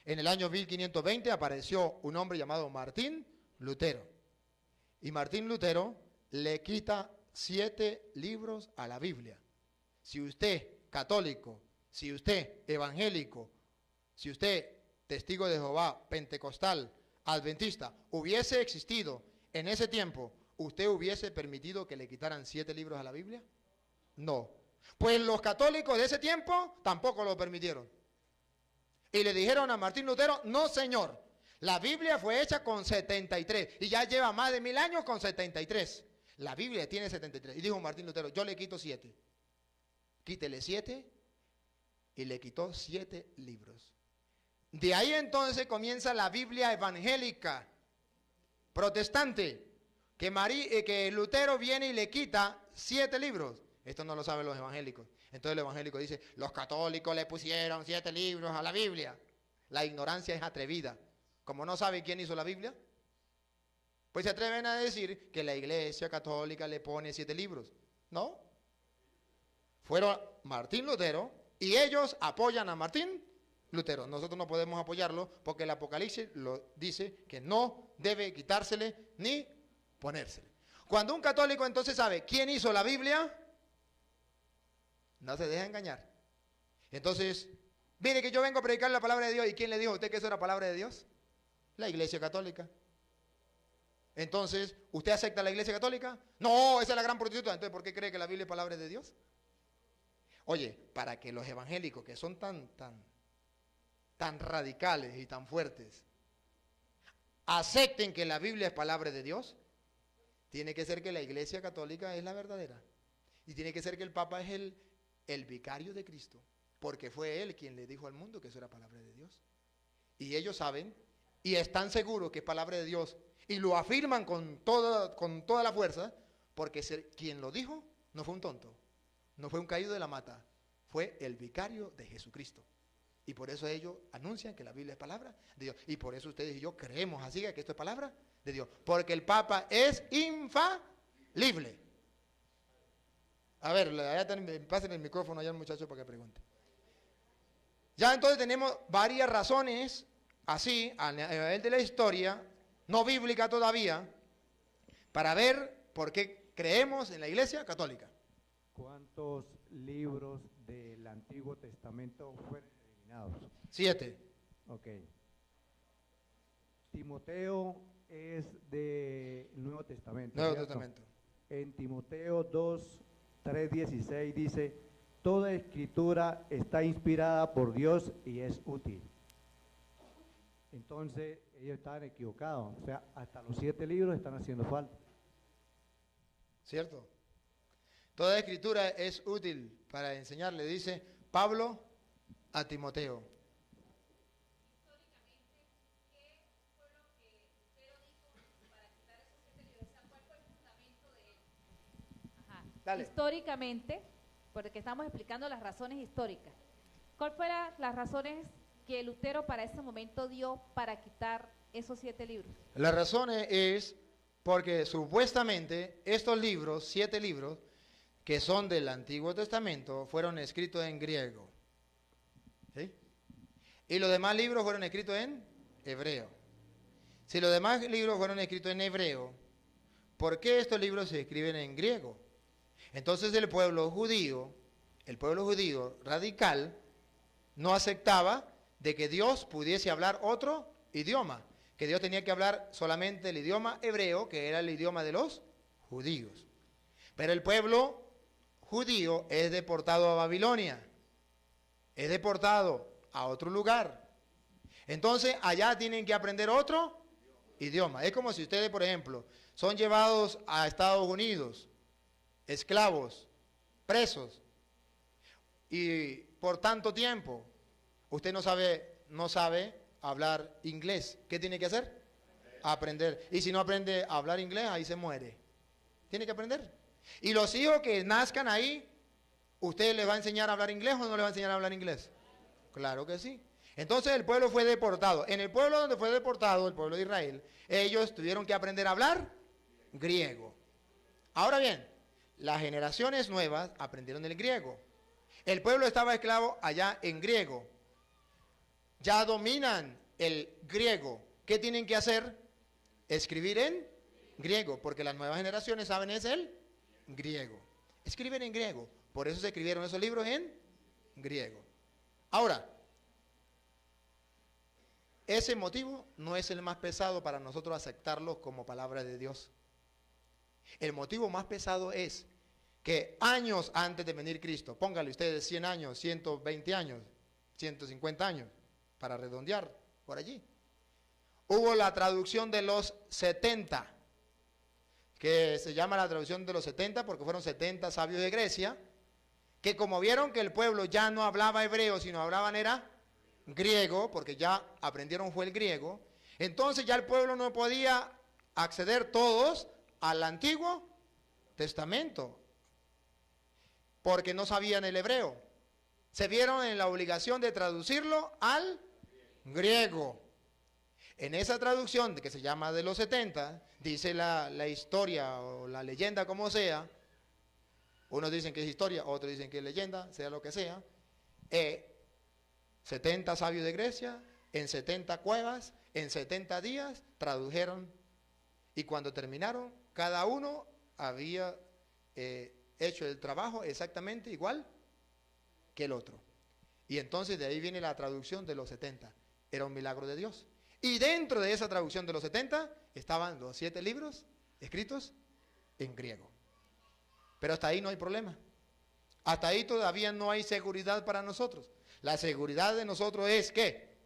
En el año 1520 apareció un hombre llamado Martín Lutero. Y Martín Lutero le quita 7 libros a la Biblia. Si usted, católico, si usted, evangélico, si usted, testigo de Jehová, pentecostal, adventista, hubiese existido en ese tiempo, ¿usted hubiese permitido que le quitaran 7 libros a la Biblia? No. Pues los católicos de ese tiempo tampoco lo permitieron. Y le dijeron a Martín Lutero, no señor, la Biblia fue hecha con 73 y ya lleva más de 1000 años con 73. La Biblia tiene 73. Y dijo Martín Lutero, yo le quito 7. Quítele 7 y le quitó 7 libros. De ahí entonces comienza la Biblia evangélica, protestante, que Lutero viene y le quita 7 libros. Esto no lo saben los evangélicos. Entonces el evangélico dice, los católicos le pusieron 7 libros a la Biblia. La ignorancia es atrevida. Como no sabe quién hizo la Biblia, pues se atreven a decir que la iglesia católica le pone 7 libros. ¿No? Fueron Martín Lutero y ellos apoyan a Martín Lutero. Nosotros no podemos apoyarlo porque el Apocalipsis lo dice que no debe quitársele ni ponérsele. Cuando un católico entonces sabe quién hizo la Biblia, no se deja engañar. Entonces, mire que yo vengo a predicar la palabra de Dios. ¿Y quién le dijo a usted que eso era palabra de Dios? La Iglesia Católica. Entonces, ¿usted acepta la Iglesia Católica? No, esa es la gran prostituta. Entonces, ¿por qué cree que la Biblia es palabra de Dios? Oye, para que los evangélicos que son tan radicales y tan fuertes acepten que la Biblia es palabra de Dios, tiene que ser que la Iglesia Católica es la verdadera. Y tiene que ser que el Papa es el vicario de Cristo, porque fue él quien le dijo al mundo que eso era palabra de Dios. Y ellos saben y están seguros que es palabra de Dios y lo afirman con toda la fuerza, porque quien lo dijo no fue un tonto, no fue un caído de la mata, fue el vicario de Jesucristo. Y por eso ellos anuncian que la Biblia es palabra de Dios. Y por eso ustedes y yo creemos así que esto es palabra de Dios, porque el Papa es infalible. A ver, pasen el micrófono allá al muchacho para que pregunte. Ya entonces tenemos varias razones, así, a nivel de la historia, no bíblica todavía, para ver por qué creemos en la Iglesia Católica. ¿Cuántos libros del Antiguo Testamento fueron eliminados? 7. Ok. Timoteo es del Nuevo Testamento. Nuevo ¿cierto? Testamento. En Timoteo 2:3-16 dice, toda escritura está inspirada por Dios y es útil. Entonces, ellos estaban equivocados. O sea, hasta los 7 libros están haciendo falta. ¿Cierto? Toda escritura es útil para enseñarle, dice Pablo a Timoteo. Dale. Históricamente, porque estamos explicando las razones históricas, ¿cuáles fueron las razones que Lutero para ese momento dio para quitar esos 7 libros? La razón es porque supuestamente estos libros, 7 libros, que son del Antiguo Testamento, fueron escritos en griego. ¿Sí? Y los demás libros fueron escritos en hebreo. Si los demás libros fueron escritos en hebreo, ¿por qué estos libros se escriben en griego? Entonces el pueblo judío radical, no aceptaba de que Dios pudiese hablar otro idioma, que Dios tenía que hablar solamente el idioma hebreo, que era el idioma de los judíos. Pero el pueblo judío es deportado a Babilonia, es deportado a otro lugar. Entonces allá tienen que aprender otro idioma. Es como si ustedes, por ejemplo, son llevados a Estados Unidos, esclavos, presos, y por tanto tiempo usted no sabe hablar inglés. ¿Qué tiene que hacer? Aprender. Y si no aprende a hablar inglés, ahí se muere. Tiene que aprender. Y los hijos que nazcan ahí, ¿usted les va a enseñar a hablar inglés o no les va a enseñar a hablar inglés? Claro que sí. Entonces el pueblo fue deportado. En el pueblo donde fue deportado, el pueblo de Israel, ellos tuvieron que aprender a hablar griego. Ahora bien, Las generaciones nuevas aprendieron el griego. El pueblo estaba esclavo allá en griego. Ya dominan el griego. ¿Qué tienen que hacer? Escribir en griego, porque las nuevas generaciones saben es el griego. Escriben en griego. Por eso se escribieron esos libros en griego. Ahora, ese motivo no es el más pesado para nosotros aceptarlo como palabra de Dios. El motivo más pesado es que años antes de venir Cristo, póngale ustedes 100 años, 120 años, 150 años, para redondear por allí, hubo la traducción de los 70, que se llama la traducción de los 70 porque fueron 70 sabios de Grecia, que como vieron que el pueblo ya no hablaba hebreo, sino hablaban era griego, porque ya aprendieron fue el griego, entonces ya el pueblo no podía acceder todos al Antiguo Testamento, porque no sabían el hebreo. Se vieron en la obligación de traducirlo al griego. En esa traducción, que se llama de los 70, dice la historia o la leyenda como sea, unos dicen que es historia, otros dicen que es leyenda, sea lo que sea, 70 sabios de Grecia, en 70 cuevas, en 70 días, tradujeron, y cuando terminaron, cada uno había hecho el trabajo exactamente igual que el otro. Y entonces de ahí viene la traducción de los 70. Era un milagro de Dios. Y dentro de esa traducción de los 70 estaban los 7 libros escritos en griego. Pero hasta ahí no hay problema. Hasta ahí todavía no hay seguridad para nosotros. La seguridad de nosotros es que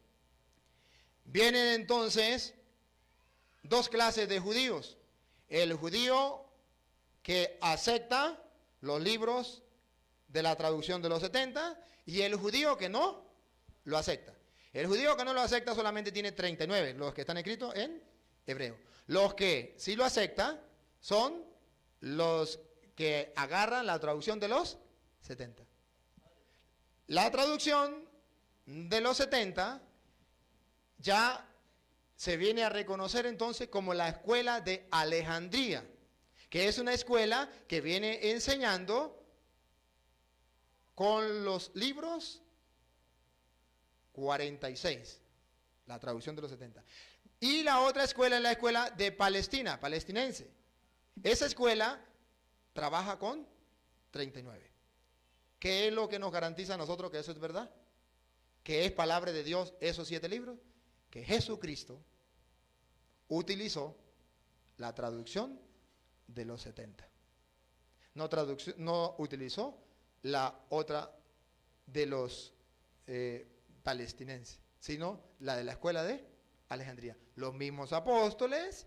vienen entonces dos clases de judíos. El judío que acepta los libros de la traducción de los 70 y el judío que no lo acepta. El judío que no lo acepta solamente tiene 39, los que están escritos en hebreo. Los que sí lo aceptan son los que agarran la traducción de los 70. La traducción de los 70 ya se viene a reconocer entonces como la escuela de Alejandría, que es una escuela que viene enseñando con los libros 46, la traducción de los 70. Y la otra escuela es la escuela de Palestina, palestinense. Esa escuela trabaja con 39. ¿Qué es lo que nos garantiza a nosotros que eso es verdad? Que es palabra de Dios esos 7 libros. Que Jesucristo utilizó la traducción de los 70. No utilizó la otra de los palestinenses, sino la de la escuela de Alejandría. Los mismos apóstoles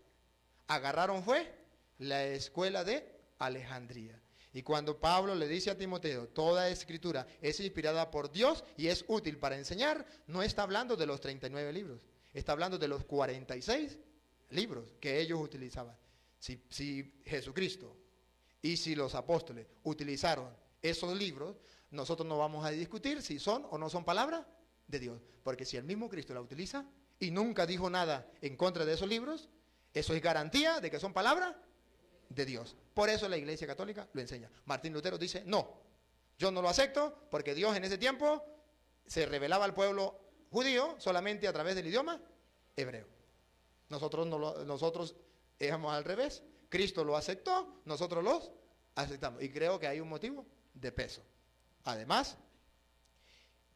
agarraron fue la escuela de Alejandría. Y cuando Pablo le dice a Timoteo, toda escritura es inspirada por Dios y es útil para enseñar, no está hablando de los 39 libros, está hablando de los 46 libros que ellos utilizaban. Si Jesucristo y si los apóstoles utilizaron esos libros, nosotros no vamos a discutir si son o no son palabra de Dios. Porque si el mismo Cristo la utiliza y nunca dijo nada en contra de esos libros, eso es garantía de que son palabra de Dios. Por eso la Iglesia Católica lo enseña. Martín Lutero dice, no, yo no lo acepto porque Dios en ese tiempo se revelaba al pueblo judío solamente a través del idioma hebreo. Nosotros éramos al revés. Cristo lo aceptó, nosotros los aceptamos. Y creo que hay un motivo de peso. Además,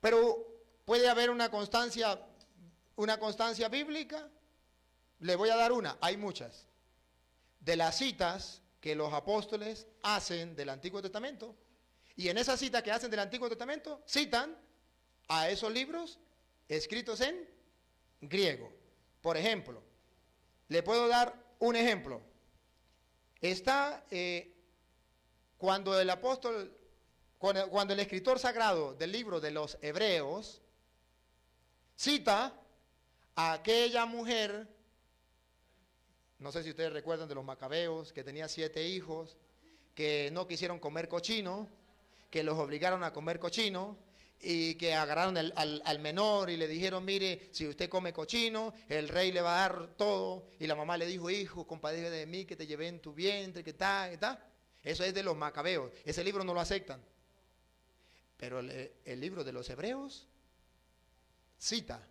pero puede haber una constancia bíblica. Le voy a dar una, hay muchas. De las citas que los apóstoles hacen del Antiguo Testamento, y en esas citas que hacen del Antiguo Testamento, citan a esos libros escritos en griego. Por ejemplo, le puedo dar un ejemplo. Está cuando el escritor sagrado del libro de los Hebreos cita a aquella mujer, no sé si ustedes recuerdan de los macabeos, que tenía 7 hijos, que no quisieron comer cochino, que los obligaron a comer cochino, y que agarraron al menor y le dijeron, mire, si usted come cochino, el rey le va a dar todo. Y la mamá le dijo, hijo, compadece de mí, que te llevé en tu vientre, que tal, que tal. Eso es de los macabeos. Ese libro no lo aceptan. Pero el libro de los hebreos cita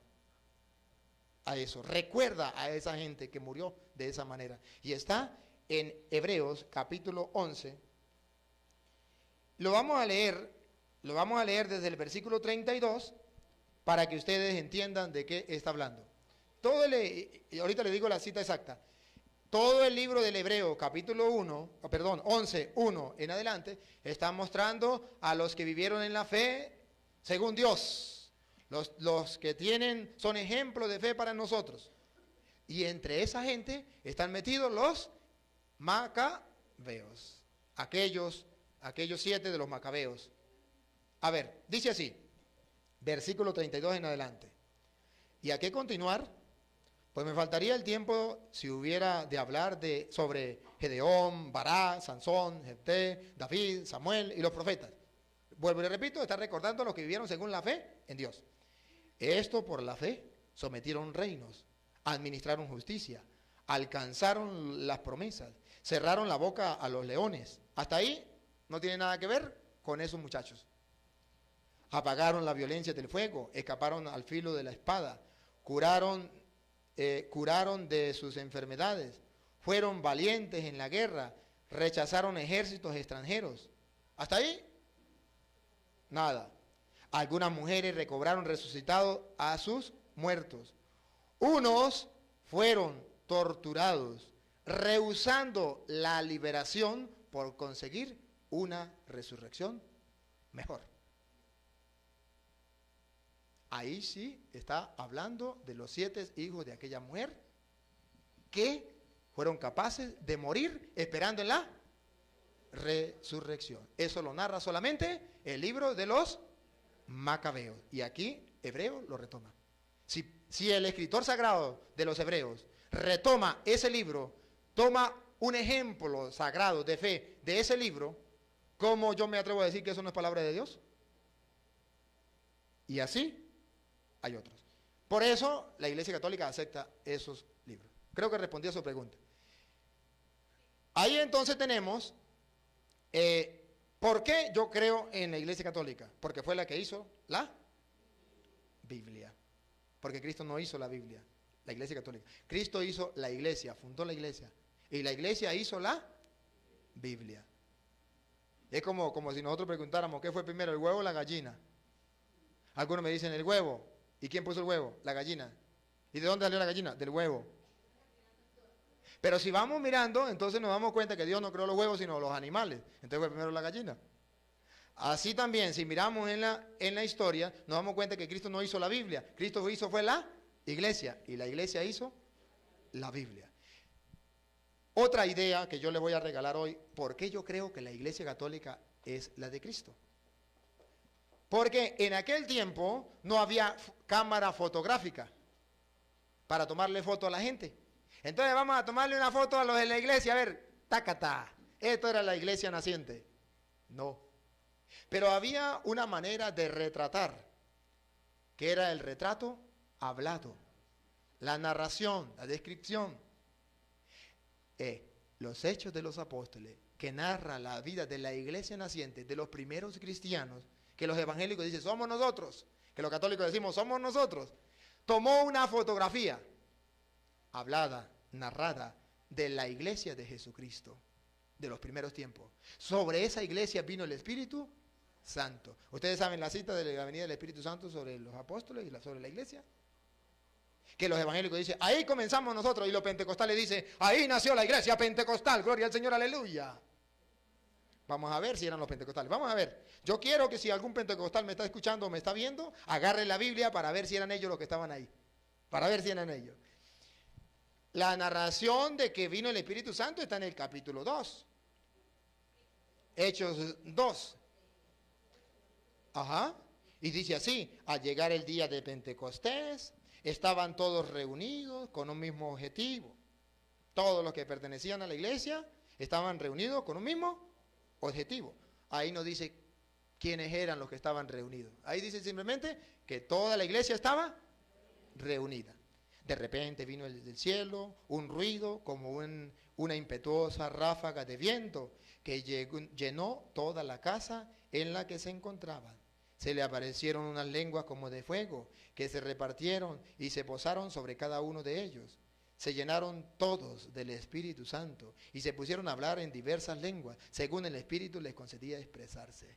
a eso, recuerda a esa gente que murió de esa manera. Y está en Hebreos capítulo 11. Lo vamos a leer desde el versículo 32 para que ustedes entiendan de qué está hablando. Ahorita les digo la cita exacta. Todo el libro del Hebreo, capítulo 11, 1 en adelante, está mostrando a los que vivieron en la fe según Dios. Los que son ejemplos de fe para nosotros. Y entre esa gente están metidos los macabeos. Aquellos 7 de los macabeos. A ver, dice así, versículo 32 en adelante. ¿Y a qué continuar? Pues me faltaría el tiempo si hubiera de hablar sobre Gedeón, Barak, Sansón, Jefté, David, Samuel y los profetas. Vuelvo y le repito, está recordando a los que vivieron según la fe en Dios. Esto por la fe sometieron reinos, administraron justicia, alcanzaron las promesas, cerraron la boca a los leones. Hasta ahí no tiene nada que ver con esos muchachos. Apagaron la violencia del fuego, escaparon al filo de la espada, curaron de sus enfermedades, fueron valientes en la guerra, rechazaron ejércitos extranjeros. Hasta ahí, nada. Algunas mujeres recobraron resucitados a sus muertos. Unos fueron torturados, rehusando la liberación por conseguir una resurrección mejor. Ahí sí está hablando de los 7 hijos de aquella mujer que fueron capaces de morir esperando en la resurrección. Eso lo narra solamente el libro de los macabeos. Y aquí Hebreo lo retoma. Si el escritor sagrado de los Hebreos retoma ese libro, toma un ejemplo sagrado de fe de ese libro, ¿cómo yo me atrevo a decir que eso no es palabra de Dios? Y así hay otros. Por eso la Iglesia Católica acepta esos libros. Creo que respondí a su pregunta. Ahí entonces tenemos ¿por qué yo creo en la Iglesia Católica? Porque fue la que hizo la Biblia. Porque Cristo no hizo la Biblia, la Iglesia Católica. Cristo hizo la Iglesia, fundó la Iglesia. Y la Iglesia hizo la Biblia. Es como si nosotros preguntáramos, ¿qué fue primero, el huevo o la gallina? Algunos me dicen el huevo. ¿Y quién puso el huevo? La gallina. ¿Y de dónde salió la gallina? Del huevo. Pero si vamos mirando, entonces nos damos cuenta que Dios no creó los huevos, sino los animales. Entonces fue primero la gallina. Así también, si miramos en la historia, nos damos cuenta que Cristo no hizo la Biblia. Cristo fue la Iglesia. Y la Iglesia hizo la Biblia. Otra idea que yo le voy a regalar hoy, ¿por qué yo creo que la Iglesia Católica es la de Cristo? Porque en aquel tiempo no había cámara fotográfica para tomarle foto a la gente. Entonces vamos a tomarle una foto a los de la iglesia, a ver, tacatá, esto era la iglesia naciente. No. Pero había una manera de retratar, que era el retrato hablado, la narración, la descripción. Los hechos de los apóstoles, que narra la vida de la iglesia naciente, de los primeros cristianos, que los evangélicos dicen, somos nosotros, que los católicos decimos, somos nosotros. Tomó una fotografía hablada, narrada, de la iglesia de Jesucristo, de los primeros tiempos. Sobre esa iglesia vino el Espíritu Santo. ¿Ustedes saben la cita de la venida del Espíritu Santo sobre los apóstoles y sobre la iglesia? Que los evangélicos dicen, ahí comenzamos nosotros, y los pentecostales dicen, ahí nació la iglesia pentecostal, gloria al Señor, aleluya. Vamos a ver si eran los pentecostales, vamos a ver. Yo quiero que si algún pentecostal me está escuchando o me está viendo, agarre la Biblia para ver si eran ellos los que estaban ahí, para ver si eran ellos. La narración de que vino el Espíritu Santo está en el capítulo 2. Hechos 2. Ajá. Y dice así, al llegar el día de Pentecostés, estaban todos reunidos con un mismo objetivo. Todos los que pertenecían a la iglesia estaban reunidos con un mismo objetivo. Ahí no dice quiénes eran los que estaban reunidos. Ahí dice simplemente que toda la iglesia estaba reunida. De repente vino del cielo un ruido como una impetuosa ráfaga de viento que llenó toda la casa en la que se encontraban. Se le aparecieron unas lenguas como de fuego que se repartieron y se posaron sobre cada uno de ellos. Se llenaron todos del Espíritu Santo y se pusieron a hablar en diversas lenguas, según el Espíritu les concedía expresarse.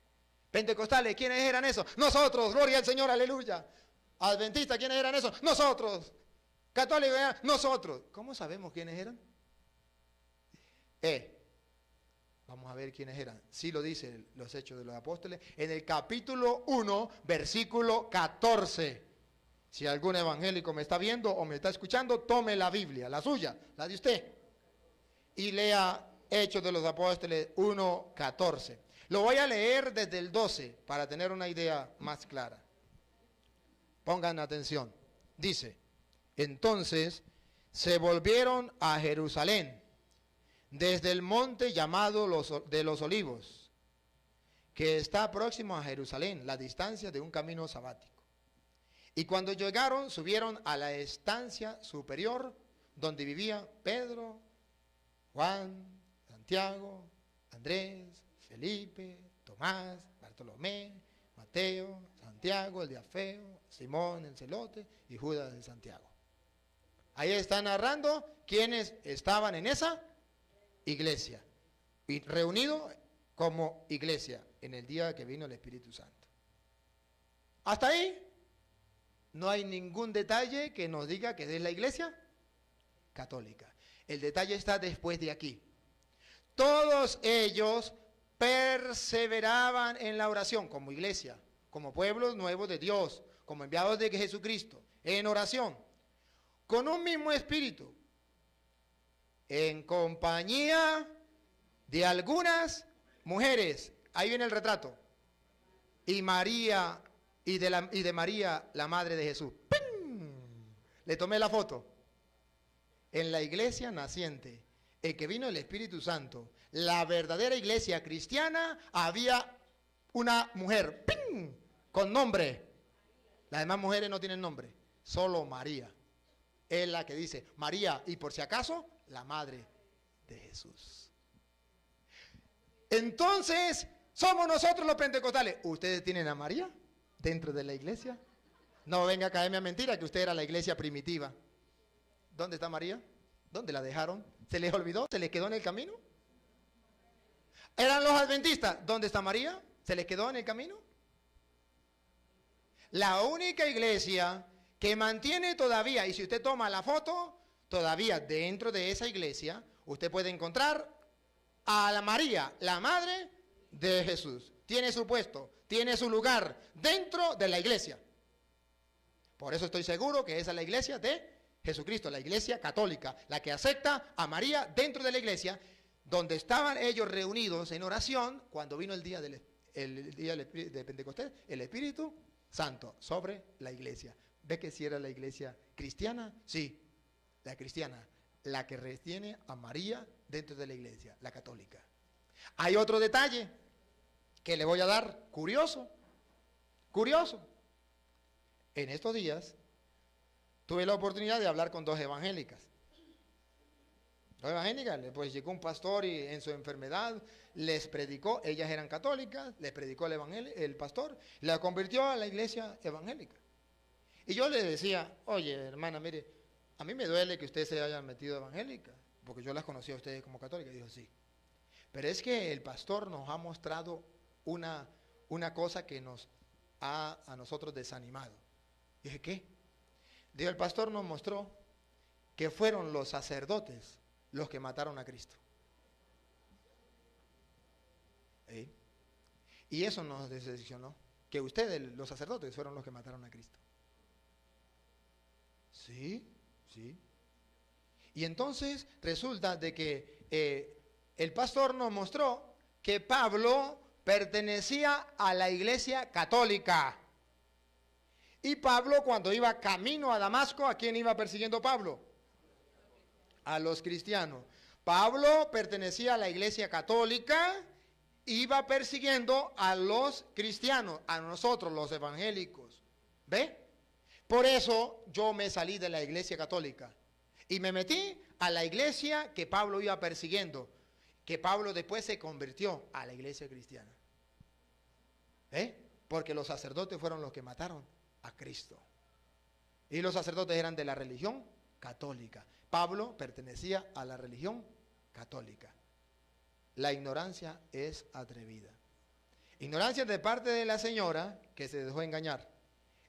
Pentecostales, ¿quiénes eran esos? Nosotros, gloria al Señor, aleluya. Adventistas, ¿quiénes eran esos? Nosotros. Católicos, nosotros. ¿Cómo sabemos quiénes eran? Vamos a ver quiénes eran. Sí lo dicen los Hechos de los Apóstoles. En el capítulo 1, versículo 14. Si algún evangélico me está viendo o me está escuchando, tome la Biblia, la suya, la de usted. Y lea Hechos de los Apóstoles 1, 14. Lo voy a leer desde el 12 para tener una idea más clara. Pongan atención. Dice, entonces se volvieron a Jerusalén desde el monte llamado de los Olivos, que está próximo a Jerusalén, la distancia de un camino sabático. Y cuando llegaron, subieron a la estancia superior, donde vivían Pedro, Juan, Santiago, Andrés, Felipe, Tomás, Bartolomé, Mateo, Santiago, el de Alfeo, Simón, el celote, y Judas de Santiago. Ahí está narrando quiénes estaban en esa iglesia, y reunidos como iglesia en el día que vino el Espíritu Santo. Hasta ahí no hay ningún detalle que nos diga que es la iglesia católica. El detalle está después de aquí. Todos ellos perseveraban en la oración como iglesia, como pueblo nuevo de Dios, como enviados de Jesucristo, en oración, con un mismo espíritu, en compañía de algunas mujeres. Ahí viene el retrato. Y María, y de María, la madre de Jesús. ¡Pum! Le tomé la foto. En la iglesia naciente, en que vino el Espíritu Santo, la verdadera iglesia cristiana, había una mujer, ¡pum!, con nombre. Las demás mujeres no tienen nombre, solo María. Es la que dice María, y por si acaso, la madre de Jesús. Entonces, somos nosotros los pentecostales. ¿Ustedes tienen a María dentro de la iglesia? No venga a caerme a mentira que usted era la iglesia primitiva. ¿Dónde está María? ¿Dónde la dejaron? ¿Se les olvidó? ¿Se les quedó en el camino? ¿Eran los adventistas? ¿Dónde está María? ¿Se les quedó en el camino? La única iglesia que mantiene todavía, y si usted toma la foto, todavía dentro de esa iglesia, usted puede encontrar a la María, la madre de Jesús. Tiene su puesto, tiene su lugar dentro de la iglesia. Por eso estoy seguro que esa es la iglesia de Jesucristo, la iglesia católica, la que acepta a María dentro de la iglesia, donde estaban ellos reunidos en oración cuando vino el día de Pentecostés, el Espíritu Santo sobre la iglesia. ¿Ve que si era la iglesia cristiana? Sí, la cristiana, la que retiene a María dentro de la iglesia, la católica. Hay otro detalle que le voy a dar, curioso. En estos días tuve la oportunidad de hablar con dos evangélicas. Pues llegó un pastor y en su enfermedad les predicó, ellas eran católicas, les predicó el pastor, la convirtió a la iglesia evangélica. Y yo le decía, oye hermana, mire, a mí me duele que usted se haya metido evangélica, porque yo las conocí a ustedes como católicas. Y dijo, sí, pero es que el pastor nos ha mostrado una cosa que nos ha a nosotros desanimado. Dije, ¿qué? Dijo, el pastor nos mostró que fueron los sacerdotes los que mataron a Cristo. ¿Sí? Y eso nos decepcionó, que ustedes, los sacerdotes, fueron los que mataron a Cristo. Sí. Y entonces resulta de que el pastor nos mostró que Pablo pertenecía a la iglesia católica. Y Pablo, cuando iba camino a Damasco, ¿a quién iba persiguiendo Pablo? A los cristianos. Pablo pertenecía a la iglesia católica, iba persiguiendo a los cristianos, a nosotros los evangélicos. ¿Ve? Por eso yo me salí de la iglesia católica y me metí a la iglesia que Pablo iba persiguiendo, que Pablo después se convirtió a la iglesia cristiana. Porque los sacerdotes fueron los que mataron a Cristo. Y los sacerdotes eran de la religión católica. Pablo pertenecía a la religión católica. La ignorancia es atrevida. Ignorancia de parte de la señora que se dejó engañar.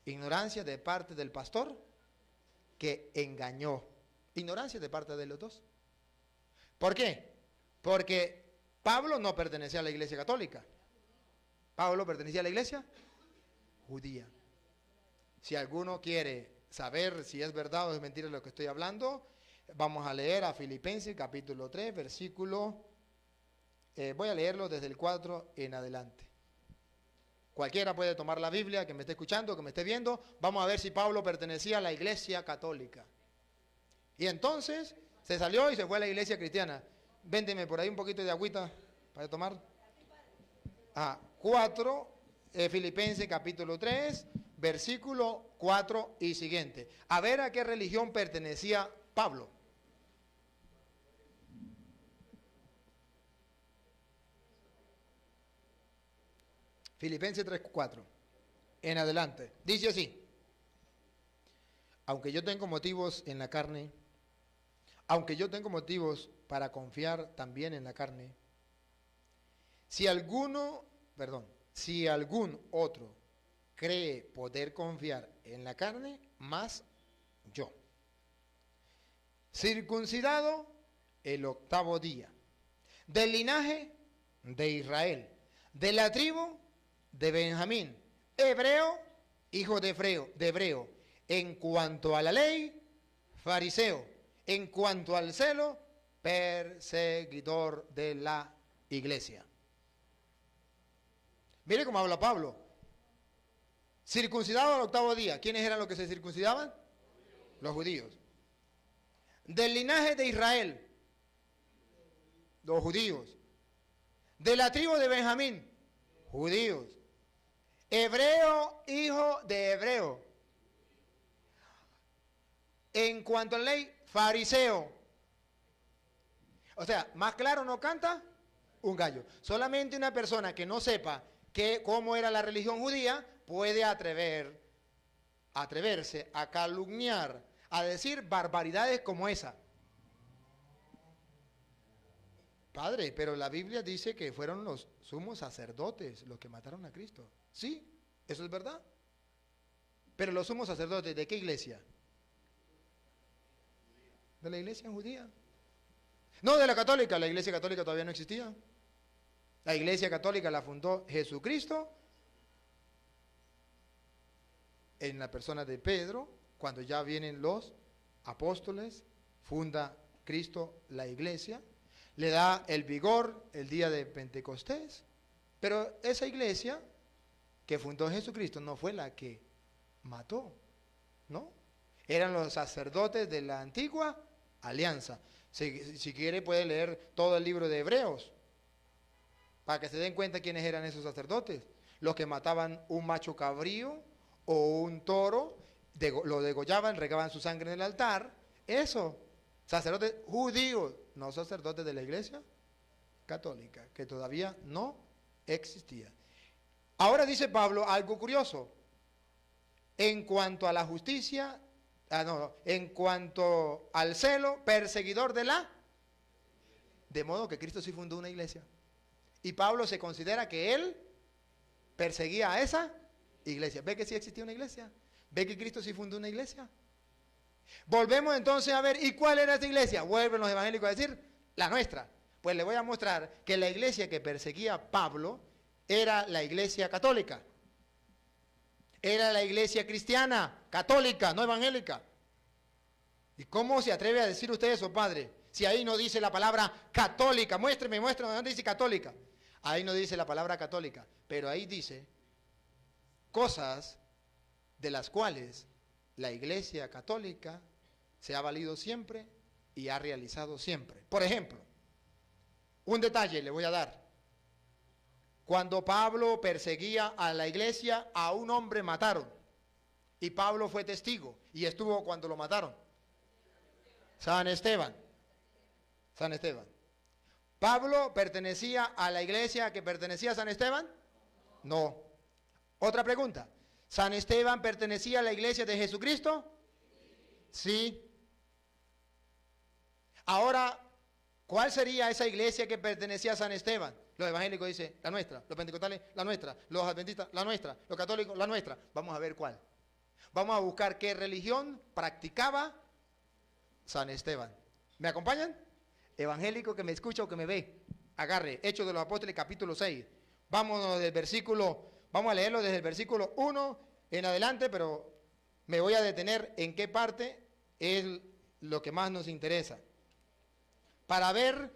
Ignorancia de parte del pastor que engañó. Ignorancia de parte de los dos. ¿Por qué? Porque Pablo no pertenecía a la iglesia católica. Pablo pertenecía a la iglesia judía. Si alguno quiere saber si es verdad o es mentira lo que estoy hablando, vamos a leer a Filipenses capítulo 3, versículo, voy a leerlo desde el 4 en adelante. Cualquiera puede tomar la Biblia, que me esté escuchando, que me esté viendo. Vamos a ver si Pablo pertenecía a la iglesia católica. Y entonces se salió y se fue a la iglesia cristiana. Véndeme por ahí un poquito de agüita para tomar. 4, Filipenses capítulo 3, versículo 4 y siguiente. A ver a qué religión pertenecía Pablo. Filipenses 3, 4 en adelante. Dice así: aunque yo tengo motivos en la carne, aunque yo tengo motivos para confiar también en la carne, si algún otro cree poder confiar en la carne, más yo. Circuncidado el 8º día, del linaje de Israel, de la tribu de Benjamín, hebreo, hijo de hebreo, en cuanto a la ley, fariseo, en cuanto al celo, perseguidor de la iglesia. Mire cómo habla Pablo. Circuncidado al 8º día. ¿Quiénes eran los que se circuncidaban? Los judíos. Del linaje de Israel, los judíos. De la tribu de Benjamín, judíos. Hebreo, hijo de hebreo. En cuanto a la ley, fariseo. O sea, más claro no canta un gallo. Solamente una persona que no sepa cómo era la religión judía puede atreverse a calumniar, a decir barbaridades como esa. Padre, pero la Biblia dice que fueron los sumos sacerdotes los que mataron a Cristo. Sí, eso es verdad. Pero los sumos sacerdotes, ¿de qué iglesia? De la iglesia judía. No de la católica, la iglesia católica todavía no existía. La iglesia católica la fundó Jesucristo en la persona de Pedro. Cuando ya vienen los apóstoles, funda Cristo la iglesia, le da el vigor el día de Pentecostés. Pero esa iglesia que fundó Jesucristo no fue la que mató, ¿no? Eran los sacerdotes de la antigua alianza. Si quiere puede leer todo el libro de Hebreos para que se den cuenta quiénes eran esos sacerdotes. Los que mataban un macho cabrío o un toro, lo degollaban, regaban su sangre en el altar. Eso, sacerdotes judíos, no sacerdotes de la iglesia católica, que todavía no existía. Ahora dice Pablo algo curioso. En cuanto a la justicia, en cuanto al celo, perseguidor de la... De modo que Cristo sí fundó una iglesia. Y Pablo se considera que él perseguía a esa iglesia. ¿Ve que sí existía una iglesia? ¿Ve que Cristo sí fundó una iglesia? Volvemos entonces a ver, ¿y cuál era esta iglesia? Vuelven los evangélicos a decir, la nuestra. Pues le voy a mostrar que la iglesia que perseguía Pablo era la iglesia católica. Era la iglesia cristiana, católica, no evangélica. ¿Y cómo se atreve a decir usted eso, padre? Si ahí no dice la palabra católica. Muéstreme dónde dice católica. Ahí no dice la palabra católica, pero ahí dice cosas de las cuales la iglesia católica se ha valido siempre y ha realizado siempre. Por ejemplo, un detalle le voy a dar. Cuando Pablo perseguía a la iglesia, a un hombre mataron. Y Pablo fue testigo y estuvo cuando lo mataron. San Esteban. San Esteban. ¿Pablo pertenecía a la iglesia que pertenecía a San Esteban? No. Otra pregunta. ¿San Esteban pertenecía a la iglesia de Jesucristo? Sí. Ahora, ¿cuál sería esa iglesia que pertenecía a San Esteban? Los evangélicos dicen, la nuestra. Los pentecostales, la nuestra. Los adventistas, la nuestra. Los católicos, la nuestra. Vamos a ver cuál. Vamos a buscar qué religión practicaba San Esteban. ¿Me acompañan? Evangélico que me escucha o que me ve, agarre, Hechos de los Apóstoles capítulo 6. Vamos a leerlo desde el versículo 1 en adelante, pero me voy a detener en qué parte es lo que más nos interesa. Para ver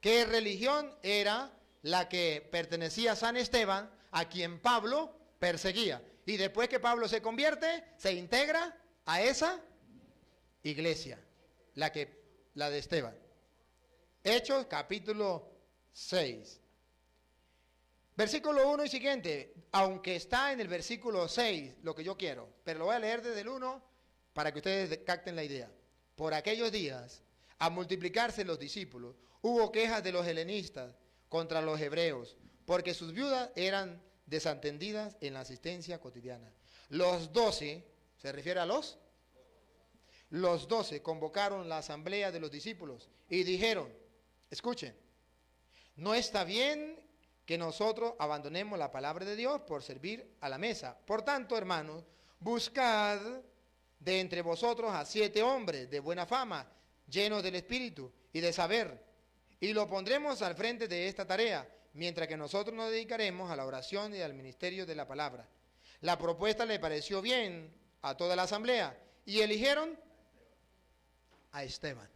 qué religión era la que pertenecía a San Esteban, a quien Pablo perseguía. Y después que Pablo se convierte, se integra a esa iglesia, la de Esteban. Hechos capítulo 6. Versículo 1 y siguiente, aunque está en el versículo 6 lo que yo quiero, pero lo voy a leer desde el 1 para que ustedes capten la idea. Por aquellos días, a multiplicarse los discípulos, hubo quejas de los helenistas contra los hebreos, porque sus viudas eran desatendidas en la asistencia cotidiana. Los 12, ¿se refiere a los? Los 12 convocaron la asamblea de los discípulos y dijeron, escuchen, no está bien que nosotros abandonemos la palabra de Dios por servir a la mesa. Por tanto, hermanos, buscad de entre vosotros a 7 hombres de buena fama, llenos del Espíritu y de saber, y lo pondremos al frente de esta tarea, mientras que nosotros nos dedicaremos a la oración y al ministerio de la palabra. La propuesta le pareció bien a toda la asamblea, y eligieron a Esteban.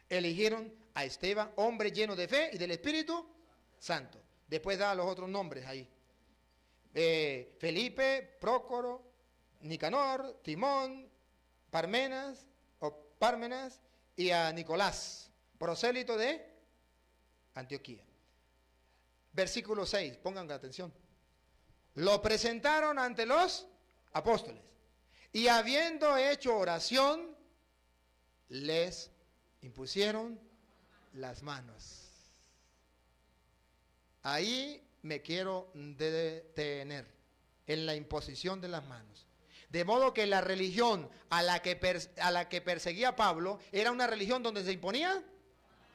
Eligieron a Esteban, hombre lleno de fe y del Espíritu Santo. Después da los otros nombres ahí. Felipe, Prócoro, Nicanor, Timón, Parmenas y a Nicolás, prosélito de Antioquía. Versículo 6, pongan atención. Lo presentaron ante los apóstoles y habiendo hecho oración, les impusieron las manos. Ahí me quiero detener, en la imposición de las manos. De modo que la religión a la que perseguía Pablo era una religión donde se imponían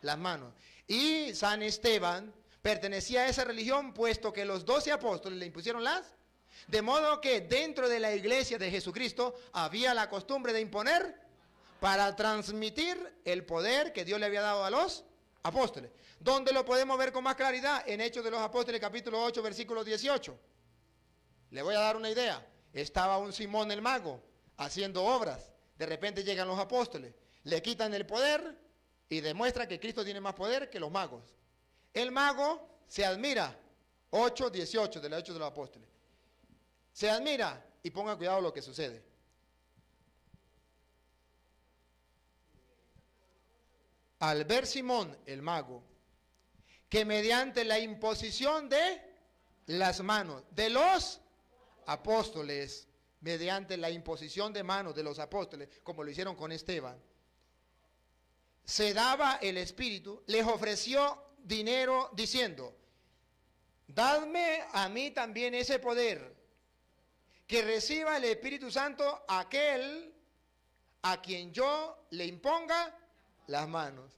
las manos. Y San Esteban pertenecía a esa religión, puesto que los 12 apóstoles le impusieron las. De modo que dentro de la iglesia de Jesucristo había la costumbre de imponer para transmitir el poder que Dios le había dado a los apóstoles. ¿Dónde lo podemos ver con más claridad? En Hechos de los Apóstoles capítulo 8, versículo 18. Le voy a dar una idea. Estaba un Simón el mago haciendo obras. De repente llegan los apóstoles, le quitan el poder y demuestra que Cristo tiene más poder que los magos. El mago se admira. 8, 18 de los Hechos de los Apóstoles. Se admira y pongan cuidado lo que sucede. Al ver Simón el mago, que mediante la imposición de las manos de los apóstoles, mediante la imposición de manos de los apóstoles, como lo hicieron con Esteban, se daba el Espíritu, les ofreció dinero diciendo, dadme a mí también ese poder, que reciba el Espíritu Santo aquel a quien yo le imponga las manos.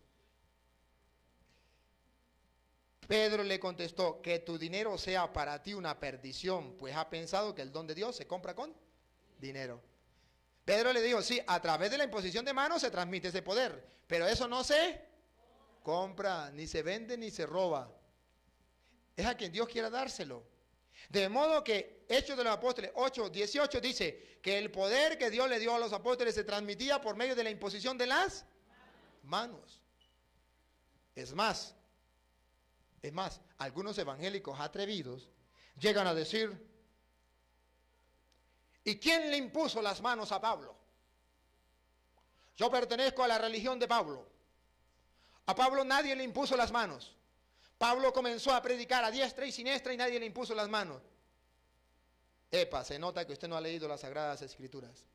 Pedro le contestó, que tu dinero sea para ti una perdición, pues ha pensado que el don de Dios se compra con dinero. Pedro le dijo, sí, a través de la imposición de manos se transmite ese poder, pero eso no se compra, ni se vende, ni se roba. Es a quien Dios quiera dárselo. De modo que Hechos de los Apóstoles 8, 18 dice que el poder que Dios le dio a los apóstoles se transmitía por medio de la imposición de las manos. Es más, algunos evangélicos atrevidos llegan a decir, ¿y quién le impuso las manos a Pablo? Yo pertenezco a la religión de Pablo. A Pablo nadie le impuso las manos. Pablo comenzó a predicar a diestra y siniestra y nadie le impuso las manos. Epa, se nota que usted no ha leído las Sagradas Escrituras.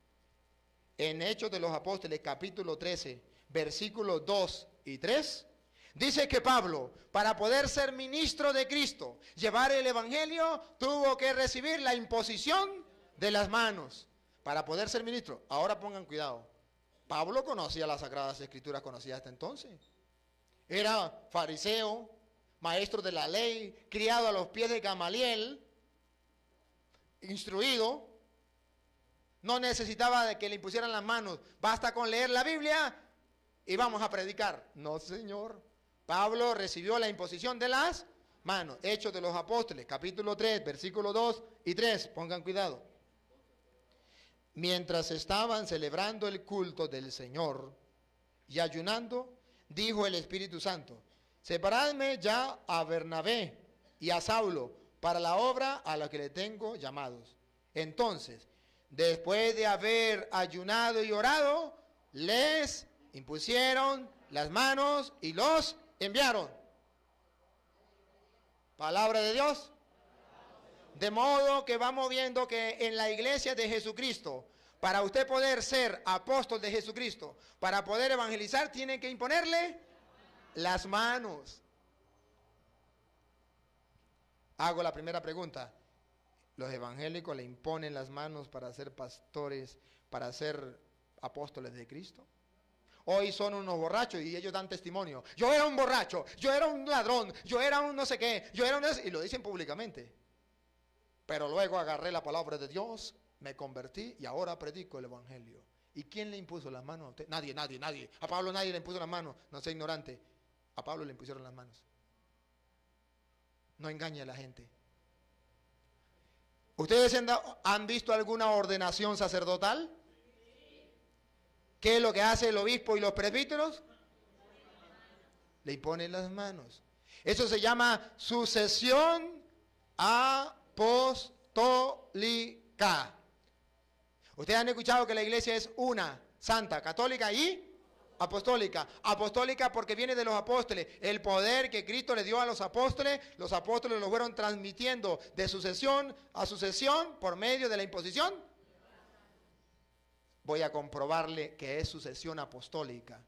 En Hechos de los Apóstoles, capítulo 13, versículos 2 y 3, dice que Pablo, para poder ser ministro de Cristo, llevar el evangelio, tuvo que recibir la imposición de las manos para poder ser ministro. Ahora pongan cuidado. Pablo conocía las Sagradas Escrituras, conocía hasta entonces. Era fariseo, maestro de la ley, criado a los pies de Gamaliel, instruido. No necesitaba de que le impusieran las manos. Basta con leer la Biblia y vamos a predicar. No, señor. Pablo recibió la imposición de las manos. Hechos de los Apóstoles, capítulo 3, versículos 2 y 3. Pongan cuidado. Mientras estaban celebrando el culto del Señor y ayunando, dijo el Espíritu Santo: separadme ya a Bernabé y a Saulo para la obra a la que le tengo llamados. Entonces, después de haber ayunado y orado, les impusieron las manos y los enviaron. Palabra de Dios. De modo que vamos viendo que en la iglesia de Jesucristo, para usted poder ser apóstol de Jesucristo, para poder evangelizar, tiene que imponerle las manos. Hago la primera pregunta. ¿Los evangélicos le imponen las manos para ser pastores, para ser apóstoles de Cristo? Hoy son unos borrachos y ellos dan testimonio. Yo era un borracho, yo era un ladrón, yo era un no sé qué, yo era un... Y lo dicen públicamente. Pero luego agarré la palabra de Dios, me convertí y ahora predico el evangelio. ¿Y quién le impuso las manos a usted? Nadie. A Pablo nadie le impuso las manos, no sea ignorante. A Pablo le impusieron las manos. No engañe a la gente. ¿Ustedes han visto alguna ordenación sacerdotal? ¿Qué es lo que hace el obispo y los presbíteros? Le imponen las manos. Eso se llama sucesión apostólica. Ustedes han escuchado que la iglesia es una, santa, católica y apostólica. Apostólica porque viene de los apóstoles. El poder que Cristo le dio a los apóstoles lo fueron transmitiendo de sucesión a sucesión por medio de la imposición. Voy a comprobarle que es sucesión apostólica.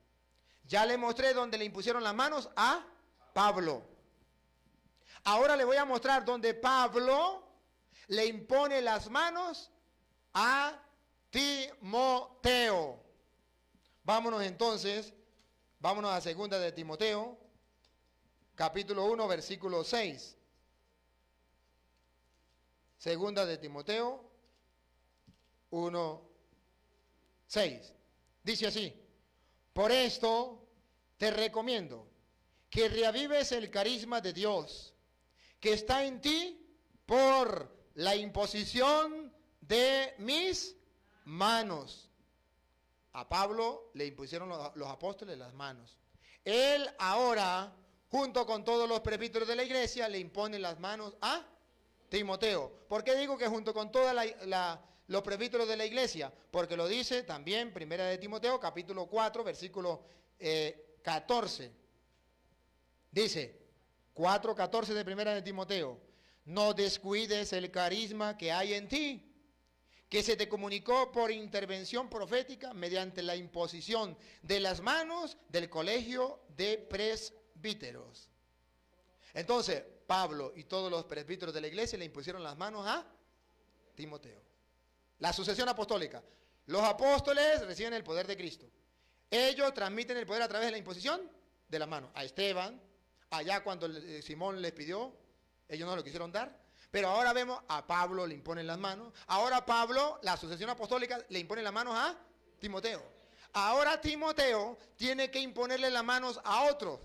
Ya le mostré donde le impusieron las manos a Pablo. Ahora le voy a mostrar donde Pablo le impone las manos a Timoteo. Vámonos entonces, vámonos a segunda de Timoteo, capítulo 1, versículo 6. Segunda de Timoteo 1, 6. Dice así: por esto te recomiendo que reavives el carisma de Dios que está en ti por la imposición de mis manos. A Pablo le impusieron los apóstoles las manos. Él ahora, junto con todos los presbíteros de la iglesia, le impone las manos a Timoteo. ¿Por qué digo que junto con todos los presbíteros de la iglesia? Porque lo dice también Primera de Timoteo, capítulo 4, versículo 14. Dice, 4:14 de Primera de Timoteo: no descuides el carisma que hay en ti, que se te comunicó por intervención profética mediante la imposición de las manos del colegio de presbíteros. Entonces, Pablo y todos los presbíteros de la iglesia le impusieron las manos a Timoteo. La sucesión apostólica. Los apóstoles reciben el poder de Cristo. Ellos transmiten el poder a través de la imposición de las manos. A Esteban, allá cuando Simón les pidió, ellos no lo quisieron dar. Pero ahora vemos a Pablo le imponen las manos. Ahora Pablo, la sucesión apostólica, le impone las manos a Timoteo. Ahora Timoteo tiene que imponerle las manos a otros.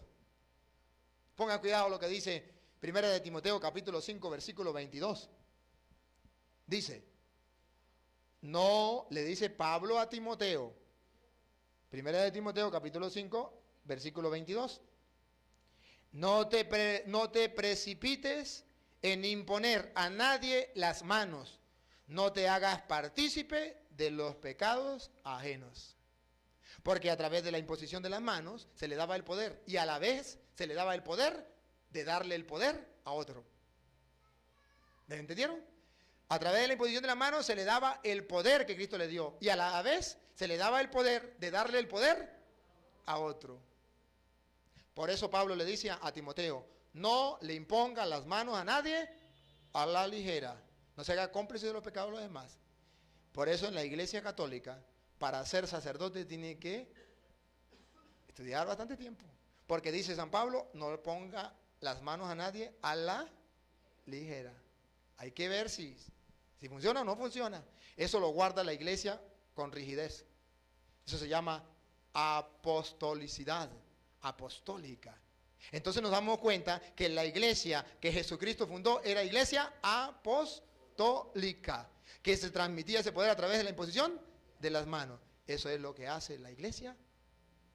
Pongan cuidado lo que dice Primera de Timoteo, capítulo 5, versículo 22. Dice, no, le dice Pablo a Timoteo. Primera de Timoteo, capítulo 5, versículo 22. No te precipites en imponer a nadie las manos, no te hagas partícipe de los pecados ajenos. Porque a través de la imposición de las manos se le daba el poder y a la vez se le daba el poder de darle el poder a otro. ¿Me entendieron? A través de la imposición de las manos se le daba el poder que Cristo le dio. Y a la vez se le daba el poder de darle el poder a otro. Por eso Pablo le dice a Timoteo, no le imponga las manos a nadie a la ligera. No se haga cómplice de los pecados de los demás. Por eso en la Iglesia Católica, para ser sacerdote tiene que estudiar bastante tiempo. Porque dice San Pablo, no le ponga las manos a nadie a la ligera. Hay que ver si funciona o no funciona. Eso lo guarda la Iglesia con rigidez. Eso se llama apostolicidad, apostólica. Entonces nos damos cuenta que la iglesia que Jesucristo fundó era iglesia apostólica, que se transmitía ese poder a través de la imposición de las manos. Eso es lo que hace la iglesia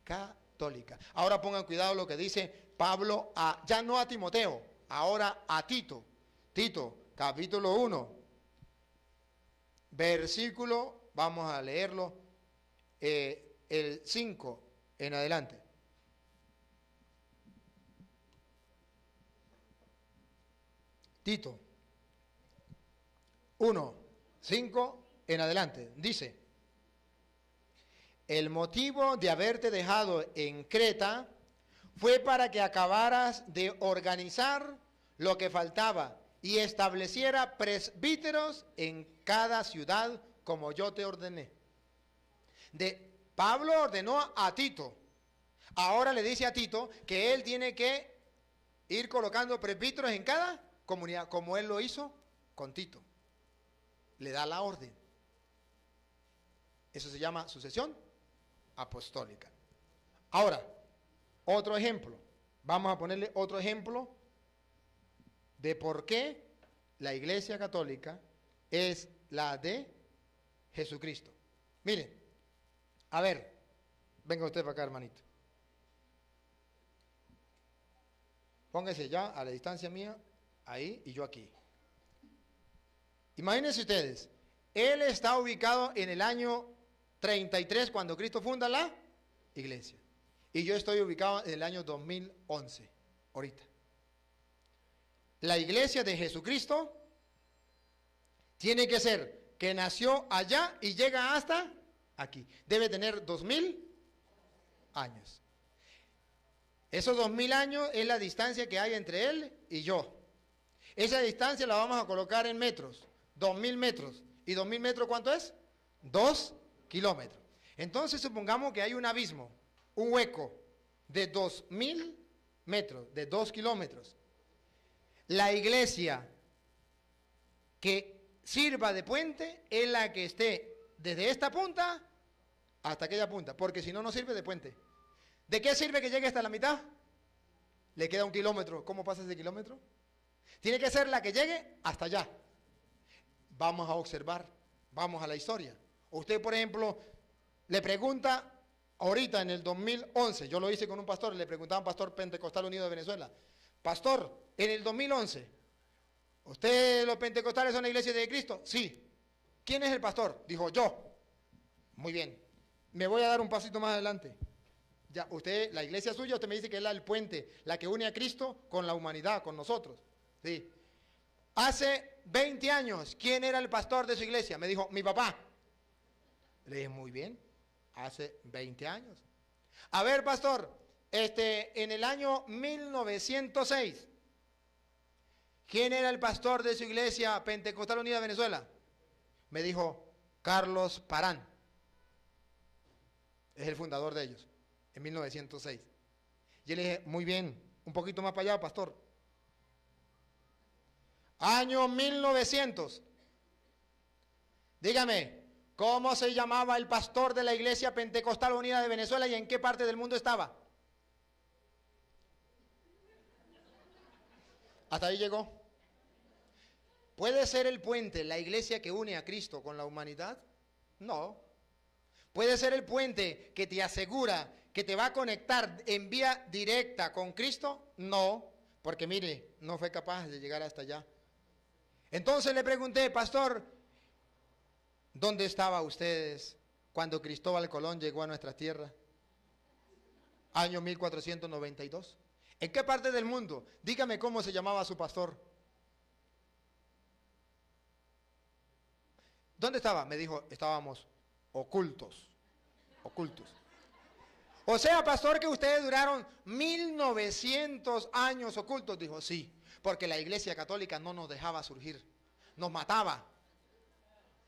católica. Ahora pongan cuidado lo que dice Pablo, ya no a Timoteo, ahora a Tito. Tito, capítulo 1, versículo, vamos a leerlo, el 5 en adelante. Tito 1, 5 en adelante, dice, el motivo de haberte dejado en Creta fue para que acabaras de organizar lo que faltaba y estableciera presbíteros en cada ciudad como yo te ordené. Pablo ordenó a Tito, ahora le dice a Tito que él tiene que ir colocando presbíteros en cada comunidad, como él lo hizo con Tito. Le da la orden. Eso se llama sucesión apostólica. Ahora, otro ejemplo. Vamos a ponerle otro ejemplo de por qué la Iglesia Católica es la de Jesucristo. Miren, a ver, venga usted para acá, hermanito. Póngase ya a la distancia mía, ahí y yo aquí. Imagínense ustedes, él está ubicado en el año 33 cuando Cristo funda la iglesia. Y yo estoy ubicado en el año 2011, ahorita. La iglesia de Jesucristo tiene que ser que nació allá y llega hasta aquí. Debe tener 2000 años. Esos 2000 años es la distancia que hay entre él y yo. Esa distancia la vamos a colocar en metros. 2000 metros. ¿Y 2000 metros cuánto es? 2 kilómetros. Entonces supongamos que hay un abismo, un hueco de 2000 metros, de 2 kilómetros. La iglesia que sirva de puente es la que esté desde esta punta hasta aquella punta, porque si no, no sirve de puente. ¿De qué sirve que llegue hasta la mitad? Le queda 1 kilómetro. ¿Cómo pasa ese kilómetro? Tiene que ser la que llegue hasta allá. Vamos a observar, vamos a la historia. Usted, por ejemplo, le pregunta, ahorita en el 2011, yo lo hice con un pastor, le preguntaba a un pastor pentecostal unido de Venezuela, pastor, en el 2011, ¿usted los pentecostales son la iglesia de Cristo? Sí. ¿Quién es el pastor? Dijo, yo. Muy bien. Me voy a dar un pasito más adelante. Ya, usted, la iglesia suya, usted me dice que es el puente, la que une a Cristo con la humanidad, con nosotros. Sí. Hace 20 años, ¿quién era el pastor de su iglesia? Me dijo, mi papá. Le dije, muy bien, hace 20 años. A ver, pastor, en el año 1906, ¿quién era el pastor de su iglesia Pentecostal Unida de Venezuela? Me dijo, Carlos Parán. Es el fundador de ellos, en 1906. Yo le dije, muy bien, un poquito más para allá, pastor. Año 1900. Dígame, ¿cómo se llamaba el pastor de la Iglesia Pentecostal Unida de Venezuela y en qué parte del mundo estaba? Hasta ahí llegó. ¿Puede ser el puente la iglesia que une a Cristo con la humanidad? No. ¿Puede ser el puente que te asegura que te va a conectar en vía directa con Cristo? No, porque mire, no fue capaz de llegar hasta allá. Entonces le pregunté, pastor, ¿dónde estaban ustedes cuando Cristóbal Colón llegó a nuestra tierra? Año 1492. ¿En qué parte del mundo? Dígame cómo se llamaba su pastor. ¿Dónde estaba? Me dijo, estábamos ocultos. Ocultos. O sea, pastor, que ustedes duraron 1900 años ocultos. Dijo, sí, porque la Iglesia Católica no nos dejaba surgir, nos mataba.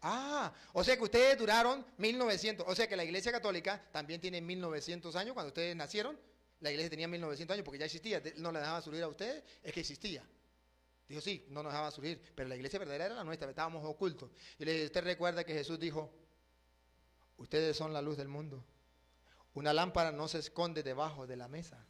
Ah, o sea que ustedes duraron 1900, o sea que la Iglesia Católica también tiene 1900 años. Cuando ustedes nacieron, la Iglesia tenía 1900 años porque ya existía, no la dejaba surgir a ustedes, es que existía. Dijo, sí, no nos dejaba surgir, pero la Iglesia verdadera era la nuestra, estábamos ocultos. Y le dije, ¿usted recuerda que Jesús dijo, ustedes son la luz del mundo? Una lámpara no se esconde debajo de la mesa,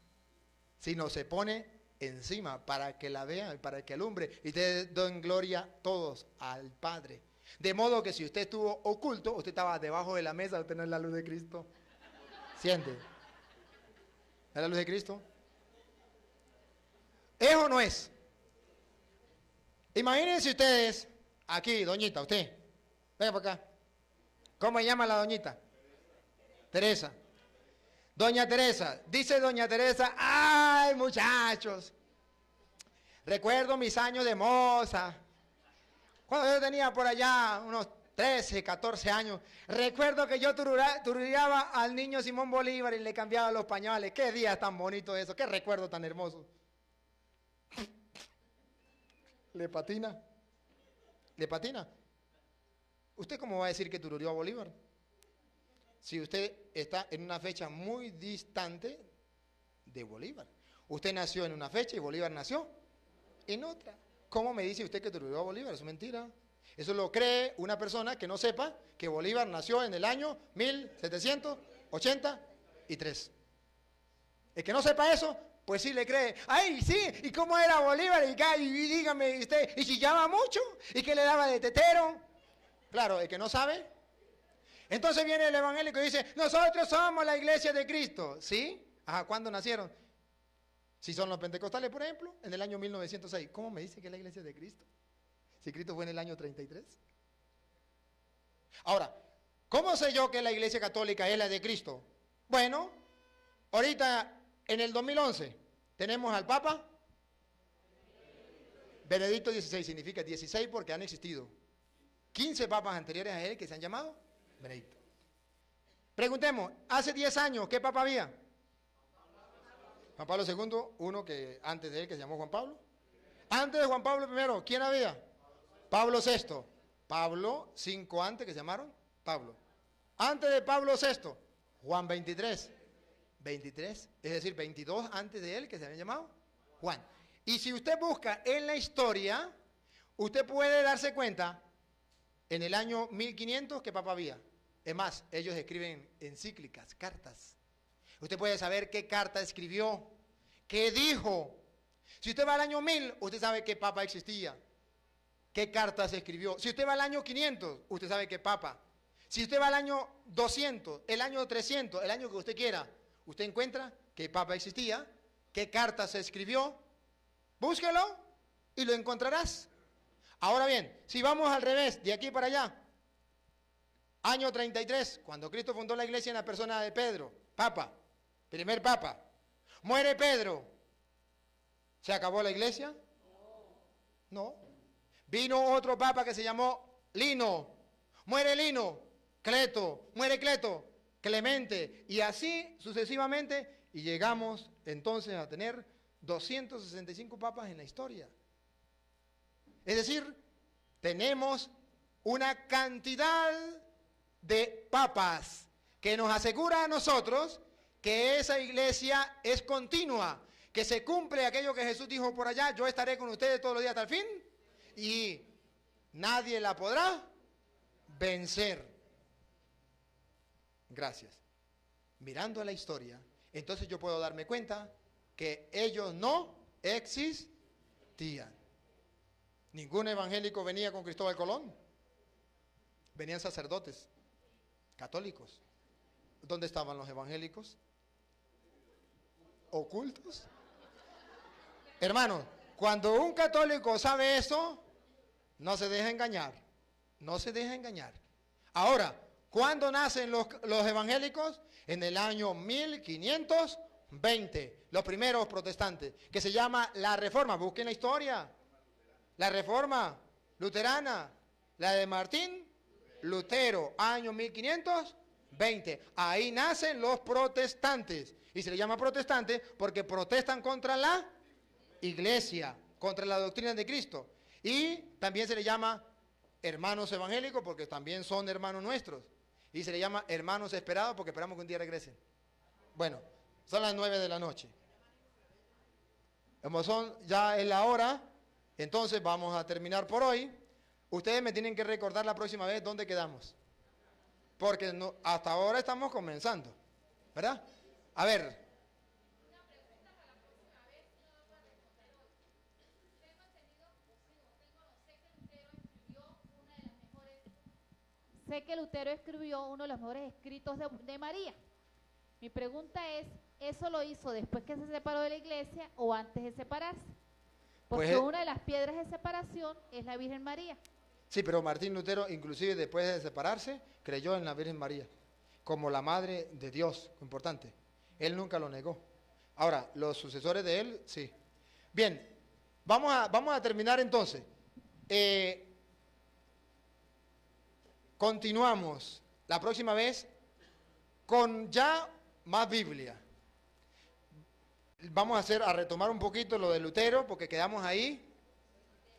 sino se pone encima para que la vean, para que alumbre. Y ustedes den gloria todos al Padre. De modo que si usted estuvo oculto, usted estaba debajo de la mesa, usted no es la luz de Cristo. ¿Siente? ¿Es la luz de Cristo? ¿Es o no es? Imagínense ustedes, aquí, doñita, usted, venga para acá. ¿Cómo se llama la doñita? Teresa. Doña Teresa, dice doña Teresa, ay muchachos, recuerdo mis años de moza, cuando yo tenía por allá unos 13, 14 años, recuerdo que yo turuleaba al niño Simón Bolívar y le cambiaba los pañales. Qué día tan bonito eso, qué recuerdo tan hermoso. ¿Le patina? ¿Le patina? ¿Usted cómo va a decir que turuleó a Bolívar? Si usted está en una fecha muy distante de Bolívar. Usted nació en una fecha y Bolívar nació en otra. ¿Cómo me dice usted que turuleó a Bolívar? Eso es mentira. Eso lo cree una persona que no sepa que Bolívar nació en el año 1783. El que no sepa eso, pues sí le cree. ¡Ay, sí! ¿Y cómo era Bolívar? Y dígame usted, ¿y chillaba mucho? ¿Y qué le daba de tetero? Claro, el que no sabe. Entonces viene el evangélico y dice, nosotros somos la iglesia de Cristo. ¿Sí? Ajá, ¿cuándo nacieron? Si son los pentecostales, por ejemplo, en el año 1906. ¿Cómo me dice que es la iglesia de Cristo? Si Cristo fue en el año 33. Ahora, ¿cómo sé yo que la iglesia católica es la de Cristo? Bueno, ahorita en el 2011 tenemos al Papa Benedicto XVI, significa 16 porque han existido 15 papas anteriores a él que se han llamado Benedicto. Preguntemos, hace 10 años, ¿qué papa había? Juan Pablo II, uno que antes de él que se llamó Juan Pablo. Antes de Juan Pablo I, ¿quién había? Pablo VI. Pablo, 5 antes que se llamaron Pablo. Antes de Pablo VI, Juan 23. 23, es decir, 22 antes de él que se habían llamado Juan. Y si usted busca en la historia, usted puede darse cuenta en el año 1500 ¿qué papa había? Es más, ellos escriben encíclicas, cartas. Usted puede saber qué carta escribió, qué dijo. Si usted va al año 1000, usted sabe qué papa existía, qué carta se escribió. Si usted va al año 500, usted sabe qué papa. Si usted va al año 200, el año 300, el año que usted quiera, usted encuentra qué papa existía, qué carta se escribió. Búsquelo y lo encontrarás. Ahora bien, si vamos al revés, de aquí para allá, año 33, cuando Cristo fundó la iglesia en la persona de Pedro, papa, primer papa, muere Pedro, ¿se acabó la iglesia? No. Vino otro papa que se llamó Lino, muere Lino, Cleto, muere Cleto, Clemente, y así sucesivamente, y llegamos entonces a tener 265 papas en la historia. Es decir, tenemos una cantidad de papas que nos asegura a nosotros que esa iglesia es continua, que se cumple aquello que Jesús dijo por allá, yo estaré con ustedes todos los días hasta el fin, y nadie la podrá vencer. Gracias. Mirando la historia, entonces yo puedo darme cuenta que ellos no existían. Ningún evangélico venía con Cristóbal Colón. Venían sacerdotes católicos. ¿Dónde estaban los evangélicos? ¿Ocultos? Hermano, cuando un católico sabe eso, no se deja engañar. No se deja engañar. Ahora, ¿cuándo nacen los evangélicos? En el año 1520. Los primeros protestantes, que se llama la Reforma. Busquen la historia. La Reforma luterana, la de Martín Lutero, año 1520. Ahí nacen los protestantes. Y se les llama protestantes porque protestan contra la iglesia, contra la doctrina de Cristo. Y también se les llama hermanos evangélicos porque también son hermanos nuestros. Y se les llama hermanos esperados porque esperamos que un día regresen. Bueno, son las 9 de la noche. Como son, ya es la hora, entonces vamos a terminar por hoy. Ustedes me tienen que recordar la próxima vez dónde quedamos. Porque no, hasta ahora estamos comenzando, ¿verdad? A ver. Sé que Lutero escribió uno de los mejores escritos de María. Mi pregunta es, ¿eso lo hizo después que se separó de la iglesia o antes de separarse? Porque Pues, una de las piedras de separación es la Virgen María. Sí, pero Martín Lutero, inclusive después de separarse, creyó en la Virgen María como la madre de Dios, importante. Él nunca lo negó. Ahora, los sucesores de él, sí. Bien, vamos a terminar entonces. Continuamos la próxima vez con ya más Biblia. Vamos a retomar un poquito lo de Lutero, porque quedamos ahí,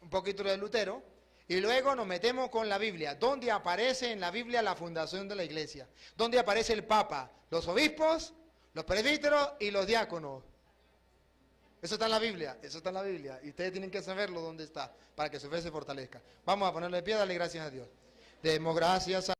un poquito lo de Lutero, y luego nos metemos con la Biblia. ¿Dónde aparece en la Biblia la fundación de la iglesia? ¿Dónde aparece el Papa? Los obispos, los presbíteros y los diáconos. Eso está en la Biblia, eso está en la Biblia. Y ustedes tienen que saberlo dónde está, para que su fe se fortalezca. Vamos a ponerle de pie, darle gracias a Dios. Demos gracias a